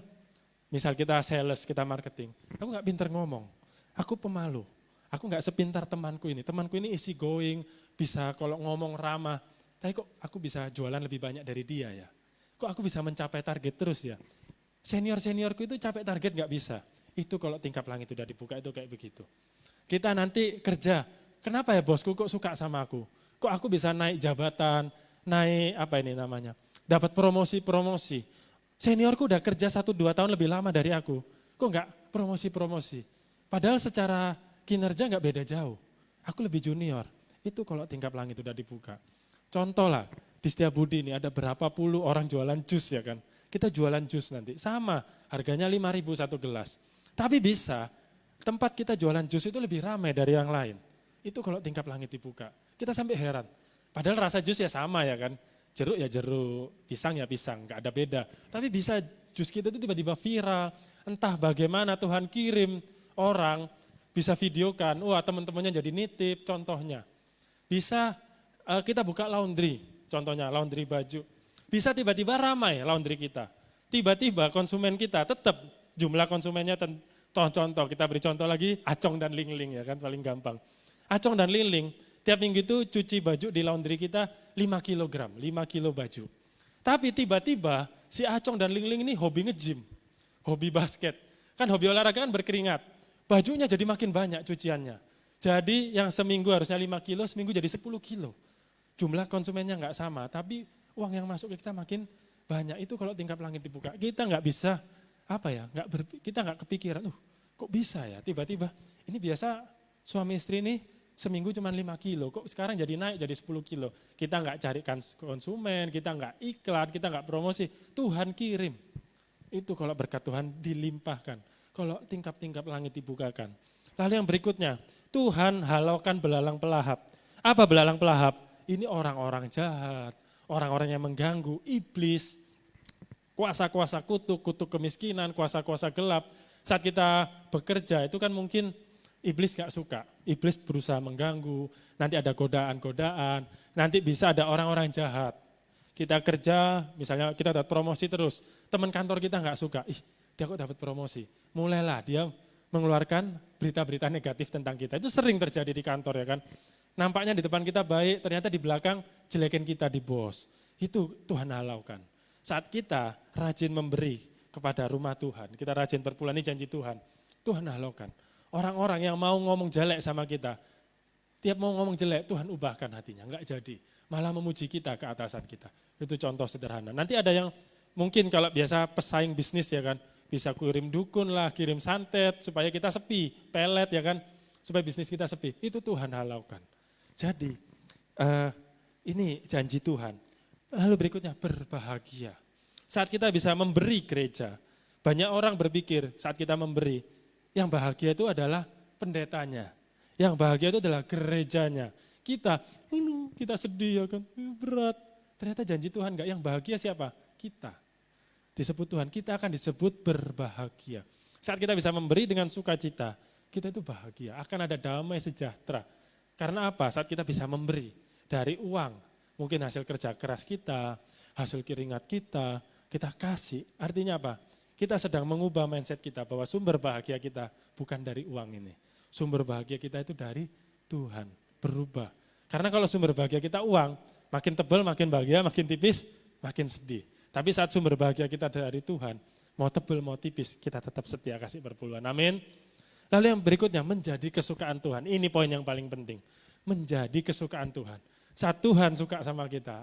misal kita sales, kita marketing. Aku nggak pinter ngomong, aku pemalu. Aku nggak sepintar temanku ini easy going, bisa kalau ngomong ramah, tapi kok aku bisa jualan lebih banyak dari dia ya? Kok aku bisa mencapai target terus ya? Senior-seniorku itu capai target nggak bisa. Itu kalau tingkap langit udah dibuka itu kayak begitu. Kita nanti kerja, kenapa ya bosku kok suka sama aku? Kok aku bisa naik jabatan, naik dapat promosi-promosi. Seniorku udah kerja 1-2 tahun lebih lama dari aku, kok nggak promosi-promosi? Padahal secara kinerja nggak beda jauh. Aku lebih junior. Itu kalau tingkap langit udah dibuka. Contoh lah, di Setiabudi ini ada berapa puluh orang jualan jus ya kan. Kita jualan jus nanti, sama harganya 5.000 satu gelas. Tapi bisa, tempat kita jualan jus itu lebih ramai dari yang lain. Itu kalau tingkap langit dibuka. Kita sampai heran. Padahal rasa jus ya sama ya kan. Jeruk ya jeruk, pisang ya pisang, nggak ada beda. Tapi bisa jus kita itu tiba-tiba viral. Entah bagaimana Tuhan kirim orang, bisa videokan, wah teman-temannya jadi nitip, contohnya. Bisa kita buka laundry, contohnya laundry baju. Bisa tiba-tiba ramai laundry kita. Tiba-tiba konsumen kita tetap jumlah konsumennya, contoh kita beri contoh lagi, Acong dan Lingling ya kan paling gampang. Acong dan Lingling tiap minggu itu cuci baju di laundry kita 5 kilogram, 5 kilo baju. Tapi tiba-tiba si Acong dan Lingling ini hobi nge-gym, hobi basket. Kan hobi olahraga kan berkeringat. Bajunya jadi makin banyak cuciannya. Jadi yang seminggu harusnya 5 kilo, seminggu jadi 10 kilo. Jumlah konsumennya nggak sama, tapi uang yang masuk ke kita makin banyak. Itu kalau tingkap langit dibuka, kita nggak bisa, kita nggak kepikiran, kok bisa ya tiba-tiba. Ini biasa suami istri ini seminggu cuma 5 kilo, kok sekarang jadi naik jadi 10 kilo. Kita nggak carikan konsumen, kita nggak iklan, kita nggak promosi, Tuhan kirim. Itu kalau berkat Tuhan dilimpahkan. Kalau tingkap-tingkap langit dibukakan. Lalu yang berikutnya, Tuhan halaukan belalang pelahap. Apa belalang pelahap? Ini orang-orang jahat, orang-orang yang mengganggu, iblis, kuasa-kuasa kutuk kemiskinan, kuasa-kuasa gelap. Saat kita bekerja itu kan mungkin iblis gak suka, iblis berusaha mengganggu, nanti ada godaan-godaan, nanti bisa ada orang-orang jahat. Kita kerja, misalnya kita dapat promosi terus, teman kantor kita gak suka, dia kok dapat promosi. Mulailah dia mengeluarkan berita-berita negatif tentang kita. Itu sering terjadi di kantor ya kan. Nampaknya di depan kita baik, ternyata di belakang jelekin kita di bos. Itu Tuhan halaukan. Saat kita rajin memberi kepada rumah Tuhan, kita rajin perpuluhan, ini janji Tuhan. Tuhan halaukan. Orang-orang yang mau ngomong jelek sama kita, tiap mau ngomong jelek, Tuhan ubahkan hatinya, enggak jadi. Malah memuji kita ke atasan kita. Itu contoh sederhana. Nanti ada yang mungkin kalau biasa pesaing bisnis ya kan, bisa kirim dukun lah, kirim santet supaya kita sepi, pelet ya kan, supaya bisnis kita sepi. Itu Tuhan halaukan. Jadi ini janji Tuhan. Lalu berikutnya berbahagia. Saat kita bisa memberi gereja, banyak orang berpikir saat kita memberi, yang bahagia itu adalah pendetanya. Yang bahagia itu adalah gerejanya. Kita sedih ya kan, berat. Ternyata janji Tuhan enggak, yang bahagia siapa? Kita. Disebut Tuhan, kita akan disebut berbahagia. Saat kita bisa memberi dengan sukacita, kita itu bahagia, akan ada damai sejahtera. Karena apa? Saat kita bisa memberi dari uang, mungkin hasil kerja keras kita, hasil keringat kita kasih. Artinya apa? Kita sedang mengubah mindset kita bahwa sumber bahagia kita bukan dari uang ini. Sumber bahagia kita itu dari Tuhan, berubah. Karena kalau sumber bahagia kita uang, makin tebal, makin bahagia, makin tipis, makin sedih. Tapi saat sumber bahagia kita dari Tuhan, mau tebal, mau tipis, kita tetap setia kasih perpuluhan. Amin. Lalu yang berikutnya, menjadi kesukaan Tuhan. Ini poin yang paling penting. Menjadi kesukaan Tuhan. Saat Tuhan suka sama kita,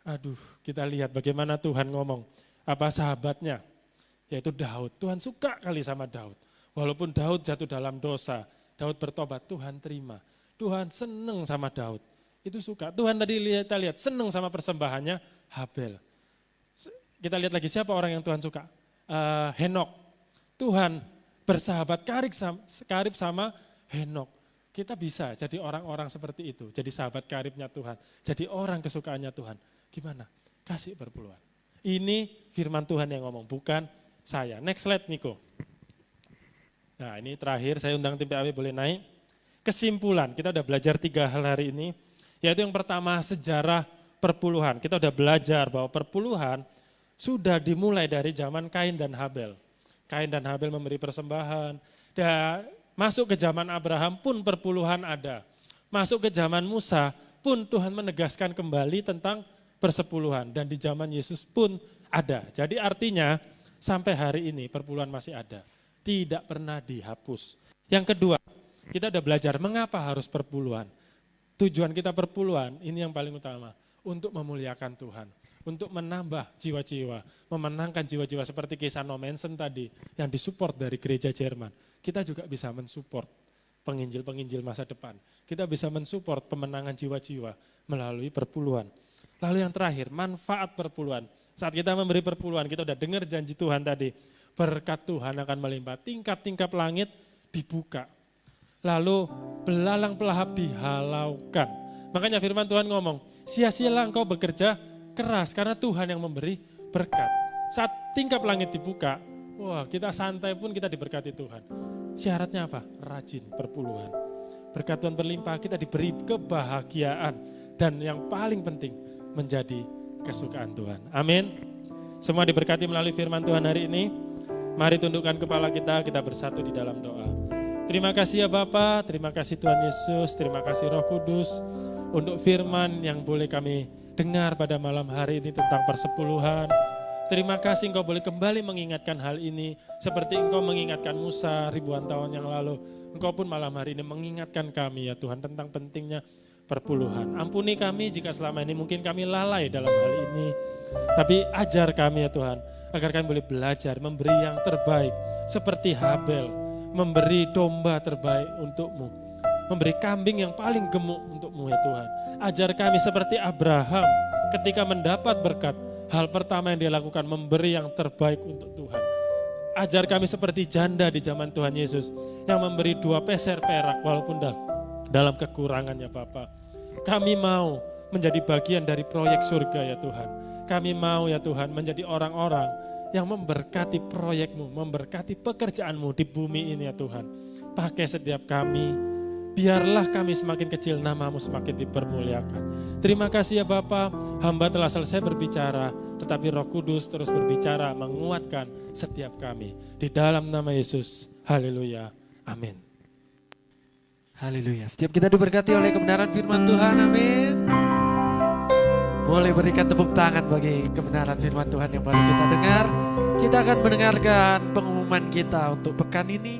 aduh, kita lihat bagaimana Tuhan ngomong, apa sahabatnya, yaitu Daud. Tuhan suka kali sama Daud. Walaupun Daud jatuh dalam dosa, Daud bertobat, Tuhan terima. Tuhan seneng sama Daud. Itu suka. Tuhan tadi kita lihat seneng sama persembahannya Habel. Kita lihat lagi siapa orang yang Tuhan suka. Henok. Tuhan bersahabat karib sama Henok. Kita bisa jadi orang-orang seperti itu. Jadi sahabat karibnya Tuhan. Jadi orang kesukaannya Tuhan. Gimana? Kasih perpuluhan. Ini firman Tuhan yang ngomong, bukan saya. Next slide Niko. Nah ini terakhir, saya undang tim PAW boleh naik. Kesimpulan, kita udah belajar 3 hal hari ini. Yaitu yang pertama sejarah perpuluhan. Kita udah belajar bahwa perpuluhan sudah dimulai dari zaman Kain dan Habel. Kain dan Habel memberi persembahan. Dan masuk ke zaman Abraham pun perpuluhan ada. Masuk ke zaman Musa pun Tuhan menegaskan kembali tentang persepuluhan. Dan di zaman Yesus pun ada. Jadi artinya sampai hari ini perpuluhan masih ada. Tidak pernah dihapus. Yang kedua, kita udah belajar mengapa harus perpuluhan. Tujuan kita perpuluhan, ini yang paling utama. Untuk memuliakan Tuhan. Untuk menambah jiwa-jiwa. Memenangkan jiwa-jiwa seperti kisah No Mansion tadi. Yang disupport dari gereja Jerman. Kita juga bisa mensupport penginjil-penginjil masa depan. Kita bisa mensupport pemenangan jiwa-jiwa melalui perpuluhan. Lalu yang terakhir, manfaat perpuluhan. Saat kita memberi perpuluhan, kita udah dengar janji Tuhan tadi. Berkat Tuhan akan melimpah, tingkap-tingkap langit dibuka. Lalu belalang pelahap dihalaukan. Makanya firman Tuhan ngomong, sia-sialah engkau bekerja keras karena Tuhan yang memberi berkat. Saat tingkap langit dibuka, wah kita santai pun kita diberkati Tuhan. Syaratnya apa? Rajin perpuluhan. Berkat Tuhan berlimpah, kita diberi kebahagiaan. Dan yang paling penting, menjadi kesukaan Tuhan. Amin. Semua diberkati melalui firman Tuhan hari ini. Mari tundukkan kepala kita bersatu di dalam doa. Terima kasih ya Bapa, terima kasih Tuhan Yesus, terima kasih Roh Kudus untuk firman yang boleh kami dengar pada malam hari ini tentang persepuluhan. Terima kasih Engkau boleh kembali mengingatkan hal ini seperti Engkau mengingatkan Musa ribuan tahun yang lalu. Engkau pun malam hari ini mengingatkan kami ya Tuhan tentang pentingnya perpuluhan. Ampuni kami jika selama ini mungkin kami lalai dalam hal ini. Tapi ajar kami ya Tuhan agar kami boleh belajar memberi yang terbaik seperti Habel. Memberi domba terbaik untuk-Mu. Memberi kambing yang paling gemuk untuk-Mu ya Tuhan. Ajar kami seperti Abraham ketika mendapat berkat. Hal pertama yang dia lakukan memberi yang terbaik untuk Tuhan. Ajar kami seperti janda di zaman Tuhan Yesus. Yang memberi 2 peser perak walaupun dalam kekurangannya Bapa. Kami mau menjadi bagian dari proyek surga ya Tuhan. Kami mau ya Tuhan menjadi orang-orang yang memberkati proyek-Mu, memberkati pekerjaan-Mu di bumi ini ya Tuhan. Pakai setiap kami, biarlah kami semakin kecil, nama-Mu semakin dipermuliakan. Terima kasih ya Bapa, hamba telah selesai berbicara, tetapi Roh Kudus terus berbicara, menguatkan setiap kami. Di dalam nama Yesus, haleluya, amin. Haleluya. Setiap kita diberkati oleh kebenaran firman Tuhan. Amin. Boleh berikan tepuk tangan bagi kebenaran firman Tuhan yang baru kita dengar. Kita akan mendengarkan pengumuman kita untuk pekan ini.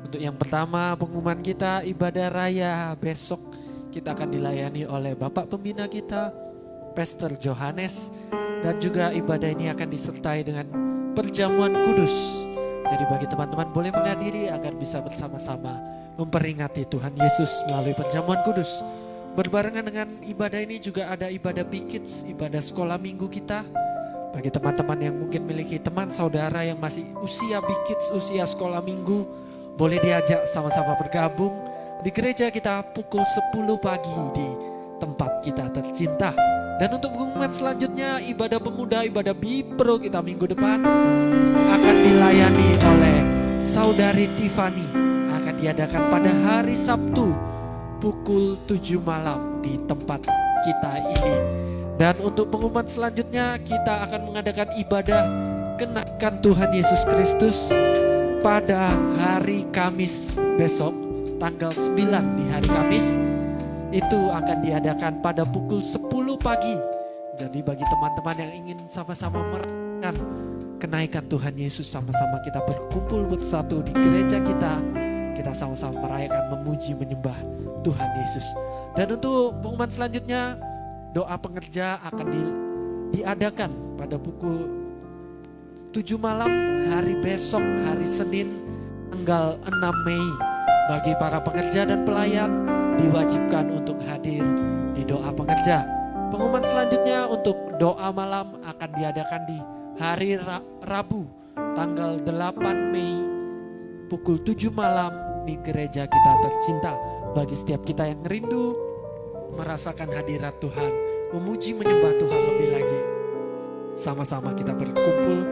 Untuk yang pertama, pengumuman kita ibadah raya besok kita akan dilayani oleh Bapak Pembina kita, Pastor Johannes. Dan juga ibadah ini akan disertai dengan perjamuan kudus. Jadi bagi teman-teman boleh menghadiri agar bisa bersama-sama memperingati Tuhan Yesus melalui perjamuan kudus. Berbarengan dengan ibadah ini juga ada ibadah Big-Kids, ibadah sekolah minggu kita. Bagi teman-teman yang mungkin memiliki teman saudara yang masih usia Big-Kids, usia sekolah minggu, boleh diajak sama-sama bergabung di gereja kita pukul 10 pagi di tempat kita tercinta. Dan untuk pengumuman selanjutnya ibadah pemuda, ibadah Bipro kita minggu depan akan dilayani oleh Saudari Tiffany. Akan diadakan pada hari Sabtu pukul 7 malam di tempat kita ini. Dan untuk pengumuman selanjutnya kita akan mengadakan ibadah kenaikan Tuhan Yesus Kristus pada hari Kamis besok, tanggal 9 di hari Kamis. Itu akan diadakan pada pukul 10 pagi. Jadi bagi teman-teman yang ingin sama-sama merayakan kenaikan Tuhan Yesus, sama-sama kita berkumpul bersatu di gereja kita. Kita sama-sama merayakan, memuji, menyembah Tuhan Yesus. Dan untuk pengumuman selanjutnya, doa pengerja akan diadakan pada pukul 7 malam hari besok, hari Senin tanggal 6 Mei. Bagi para pekerja dan pelayan diwajibkan untuk hadir di doa pengerja. Pengumuman selanjutnya untuk doa malam akan diadakan di hari Rabu tanggal 8 Mei pukul 7 malam di gereja kita tercinta. Bagi setiap kita yang rindu merasakan hadirat Tuhan, memuji menyembah Tuhan lebih lagi, sama-sama kita berkumpul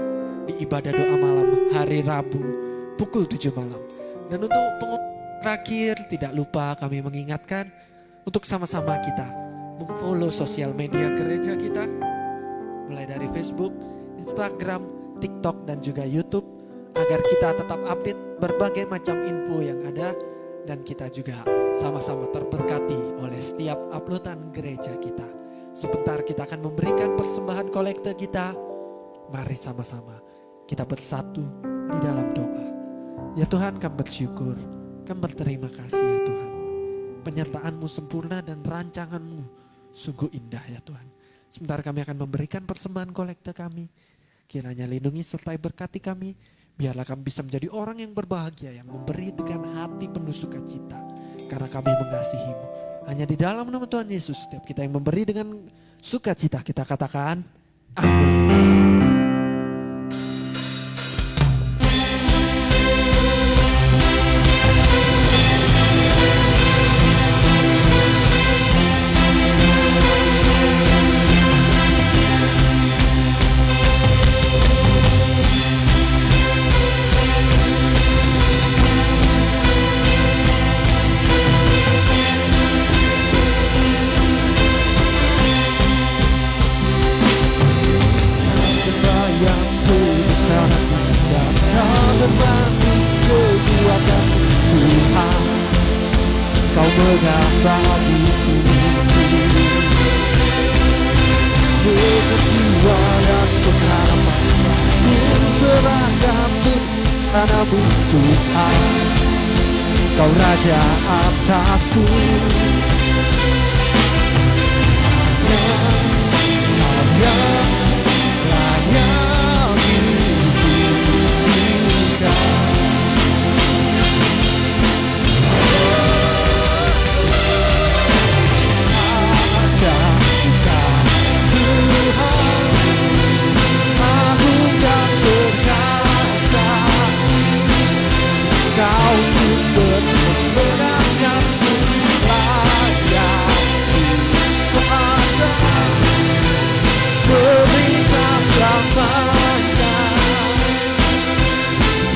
di ibadah doa malam hari Rabu pukul 7 malam. Dan untuk pengumuman terakhir, tidak lupa kami mengingatkan untuk sama-sama kita follow sosial media gereja kita, mulai dari Facebook, Instagram, TikTok, dan juga YouTube, agar kita tetap update berbagai macam info yang ada, dan kita juga sama-sama terberkati oleh setiap uploadan gereja kita. Sebentar kita akan memberikan persembahan kolekte kita. Mari sama-sama kita bersatu di dalam doa. Ya Tuhan, kami bersyukur, kami berterima kasih ya Tuhan. Penyertaan-Mu sempurna dan rancangan-Mu sungguh indah ya Tuhan. Sebentar kami akan memberikan persembahan kolekte kami. Kiranya lindungi serta berkati kami. Biarlah kami bisa menjadi orang yang berbahagia, yang memberi dengan hati penuh sukacita. Karena kami mengasihi-Mu. Hanya di dalam nama Tuhan Yesus, setiap kita yang memberi dengan sukacita, kita katakan amin. Kau mengabadiku dengan jiwa dan pengharapan, ku serahkan padamu Tuhan. Kau Raja atasku, hanya Kau sumber kemenanganku, layakku kuasa, berita selamanya.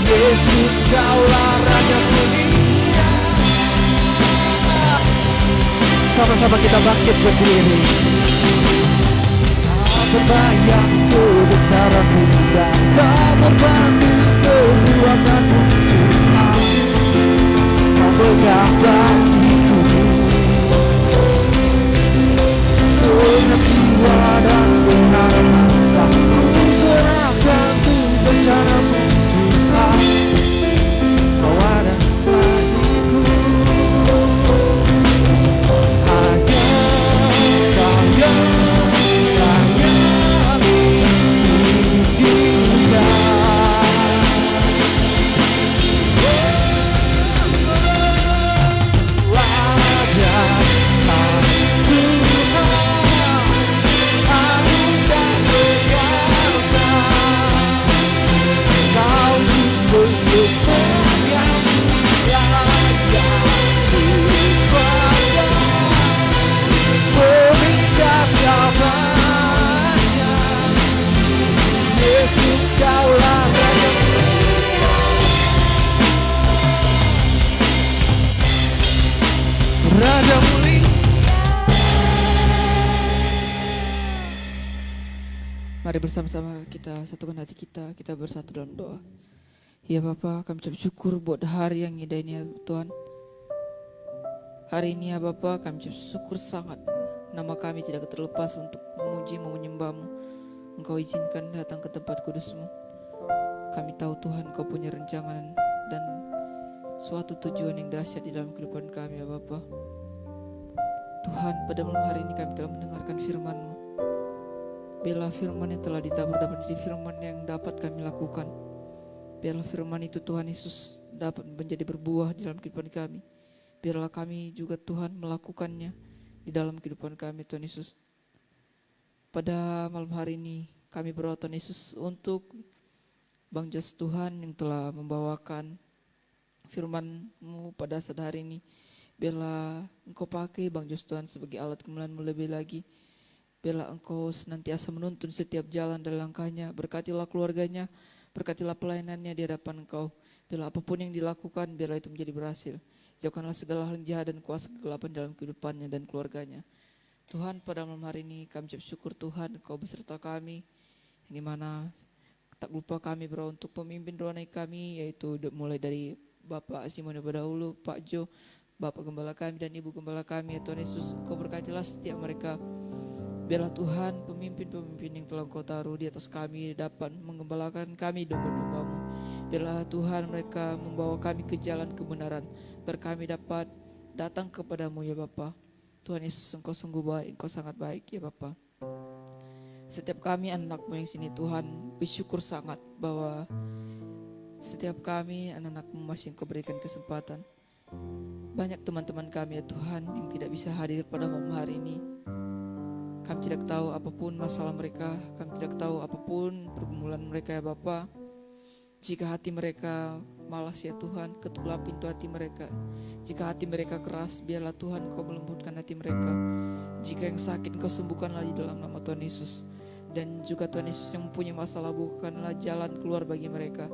Yesus, Kaulah Raja dunia. Sama-sama kita bangkit berdiri. Tak terbayang kebesaran-Mu dan tak terbanding kekuatan-Mu. Kau mengabadiku dengan jiwa dan pengharapan, ku serahkan untuk rencana-Mu Tuhan. Kau ada bagiku, hanya Kau yang layak dipujian. Yesus, Kaulah Raja mulia, Raja mulia. Mari bersama-sama kita satukan hati kita bersatu dalam doa. Ya Bapa, kami ucap syukur buat hari yang indah ini ya Tuhan. Hari ini ya Bapa, kami ucap syukur sangat. Nama kami tidak terlepas untuk memuji, menyembah-Mu. Engkau izinkan datang ke tempat kudus-Mu. Kami tahu Tuhan Kau punya rancangan dan suatu tujuan yang dahsyat di dalam kehidupan kami ya Bapa. Tuhan, pada malam hari ini kami telah mendengarkan firman-Mu. Biarlah firman yang telah ditabur dapat menjadi firman yang dapat kami lakukan. Biarlah firman itu Tuhan Yesus dapat menjadi berbuah di dalam kehidupan kami. Biarlah kami juga Tuhan melakukannya di dalam kehidupan kami Tuhan Yesus. Pada malam hari ini kami berdoa Tuhan Yesus untuk Bang Jos Tuhan yang telah membawakan firman-Mu pada saat hari ini. Biarlah Engkau pakai Bang Jos Tuhan sebagai alat kemuliaan-Mu lebih lagi. Biarlah Engkau senantiasa menuntun setiap jalan dan langkahnya. Berkatilah keluarganya, berkatilah pelayanannya di hadapan Engkau. Biarlah apapun yang dilakukan, biarlah itu menjadi berhasil. Jauhkanlah segala hal yang jahat dan kuasa kegelapan dalam kehidupannya dan keluarganya. Tuhan, pada malam hari ini kami ucap syukur Tuhan, Engkau beserta kami, yang dimana tak lupa kami berdoa untuk pemimpin doa naik kami, yaitu mulai dari Bapak Simon Badahulu, Pak Jo, Bapak Gembala kami dan Ibu Gembala kami, ya Tuhan Yesus, Engkau berkatilah setiap mereka. Biarlah Tuhan pemimpin-pemimpin yang telah Engkau taruh di atas kami dapat menggembalakan kami domba-domba-Mu. Biarlah Tuhan mereka membawa kami ke jalan kebenaran, agar kami dapat datang kepadamu ya Bapa. Tuhan Yesus, Engkau sungguh baik, Engkau sangat baik ya Bapa. Setiap kami anak-Mu yang sini Tuhan bersyukur sangat bahwa setiap kami anak-anak-Mu masih Engkau berikan kesempatan. Banyak teman-teman kami ya Tuhan yang tidak bisa hadir pada malam hari ini. Kami tidak tahu apapun masalah mereka, kami tidak tahu apapun pergumulan mereka ya Bapa. Jika hati mereka malas ya Tuhan, ketuklah pintu hati mereka. Jika hati mereka keras, biarlah Tuhan Engkau melembutkan hati mereka. Jika yang sakit Engkau sembuhkanlah di dalam nama Tuhan Yesus. Dan juga Tuhan Yesus yang mempunyai masalah, bukanlah jalan keluar bagi mereka.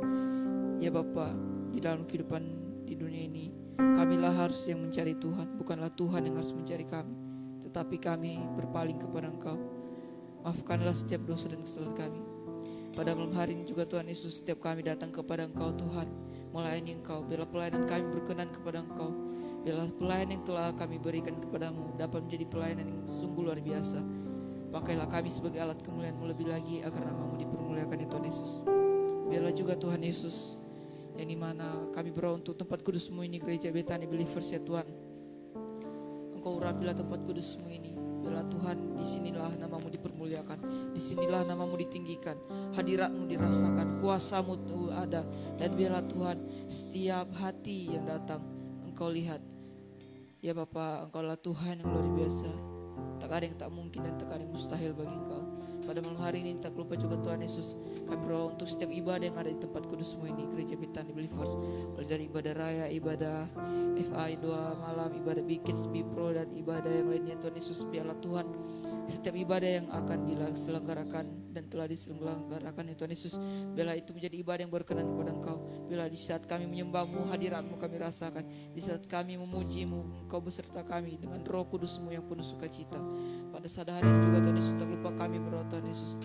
Ya Bapa, di dalam kehidupan di dunia ini, kamilah harus yang mencari Tuhan, bukanlah Tuhan yang harus mencari kami. Tetapi kami berpaling kepada Engkau. Maafkanlah setiap dosa dan kesalahan kami. Pada malam hari ini juga Tuhan Yesus, setiap kami datang kepada Engkau Tuhan, melayani Engkau. Biarlah pelayanan kami berkenan kepada Engkau. Biarlah pelayanan yang telah kami berikan kepadamu dapat menjadi pelayanan yang sungguh luar biasa. Pakailah kami sebagai alat kemuliaan-Mu lebih lagi agar nama-Mu dipermuliakan ya Tuhan Yesus. Biarlah juga Tuhan Yesus, yang dimana kami berdoa untuk tempat kudus-Mu ini, Gereja Bethany Believers ya Tuhan. Engkau urapilah tempat kudus-Mu ini. Biarlah Tuhan, disinilah nama-Mu dipermuliakan, disinilah nama-Mu ditinggikan, hadirat-Mu dirasakan, kuasa-Mu ada. Dan biarlah Tuhan, setiap hati yang datang Engkau lihat. Ya Bapa, Engkau adalah Tuhan yang luar biasa. Tak ada yang tak mungkin dan tak ada yang mustahil bagi Engkau. Pada malam hari ini tak lupa juga Tuhan Yesus, kami berdoa untuk setiap ibadah yang ada di tempat kudus-Mu ini, Gereja Bethany Believers. Mulai dari ibadah raya, ibadah FI doa malam, ibadah Bikins, Bipro dan ibadah yang lainnya Tuhan Yesus. Biarlah Tuhan, setiap ibadah yang akan diselenggarakan dan telah diselenggarakan ya Tuhan Yesus, biarlah itu menjadi ibadah yang berkenan kepada Engkau. Biarlah di saat kami menyembah-Mu, hadirat-Mu kami rasakan. Di saat kami memuji-Mu, Engkau beserta kami dengan Roh Kudus-Mu yang penuh sukacita. Pada saat hari ini juga Tuhan Yesus, tak lupa kami berdoa Tuhan Yesus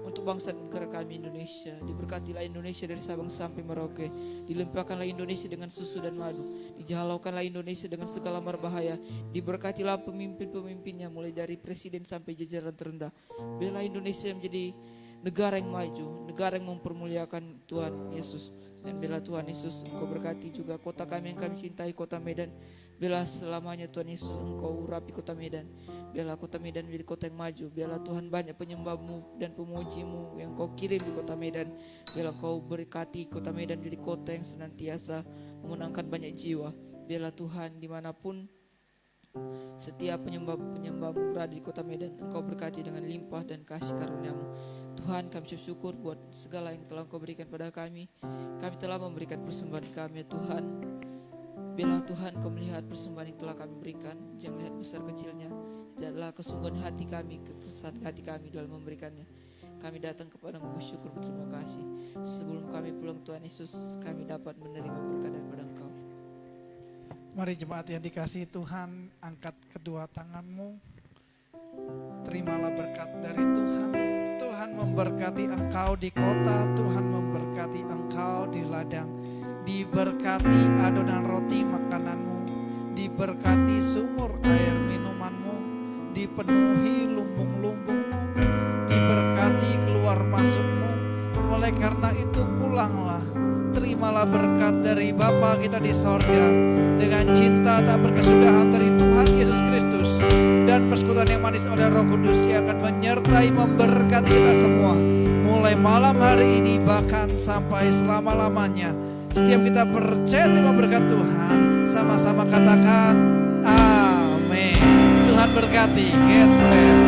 untuk bangsa dan negara kami Indonesia. Diberkatilah Indonesia dari Sabang sampai Merauke. Dilimpahkanlah Indonesia dengan susu dan madu. Dijalaukanlah Indonesia dengan segala berbahaya. Diberkatilah pemimpin-pemimpinnya mulai dari presiden sampai jajaran terendah. Biarlah Indonesia menjadi negara yang maju, negara yang mempermuliakan Tuhan Yesus. Dan biarlah Tuhan Yesus, Engkau berkati juga kota kami yang kami cintai, kota Medan. Biarlah selamanya Tuhan Yesus, Engkau urapi kota Medan. Biarlah kota Medan menjadi kota yang maju. Biarlah Tuhan banyak penyembah-Mu dan pemuji-Mu yang Kau kirim di kota Medan. Biarlah Kau berkati kota Medan menjadi kota yang senantiasa memenangkan banyak jiwa. Biarlah Tuhan, dimanapun setiap penyembah-Mu berada di kota Medan, Engkau berkati dengan limpah dan kasih karunia-Mu. Tuhan, kami bersyukur buat segala yang telah Engkau berikan pada kami. Kami telah memberikan persembahan kami ya Tuhan. Biarlah Tuhan, Kau melihat persembahan yang telah kami berikan, jangan lihat besar kecilnya. Adalah kesungguhan hati kami, kepesan hati kami dalam memberikannya. Kami datang kepada-Mu bersyukur, berterima kasih. Sebelum kami pulang Tuhan Yesus, kami dapat menerima berkat daripada Engkau. Mari jemaat yang dikasihi Tuhan, angkat kedua tanganmu. Terimalah berkat dari Tuhan. Tuhan memberkati engkau di kota, Tuhan memberkati engkau di ladang. Diberkati adonan roti makananmu, diberkati sumur air minumanmu, dipenuhi lumbung-lumbungmu, diberkati keluar masukmu. Oleh karena itu pulanglah, terimalah berkat dari Bapa kita di sorga dengan cinta tak berkesudahan dari Tuhan Tuhan Yesus Kristus dan persekutuan yang manis oleh Roh Kudus yang akan menyertai memberkati kita semua mulai malam hari ini bahkan sampai selama-lamanya. Setiap kita percaya terima berkat Tuhan, sama-sama katakan amin. Tuhan berkati. God bless.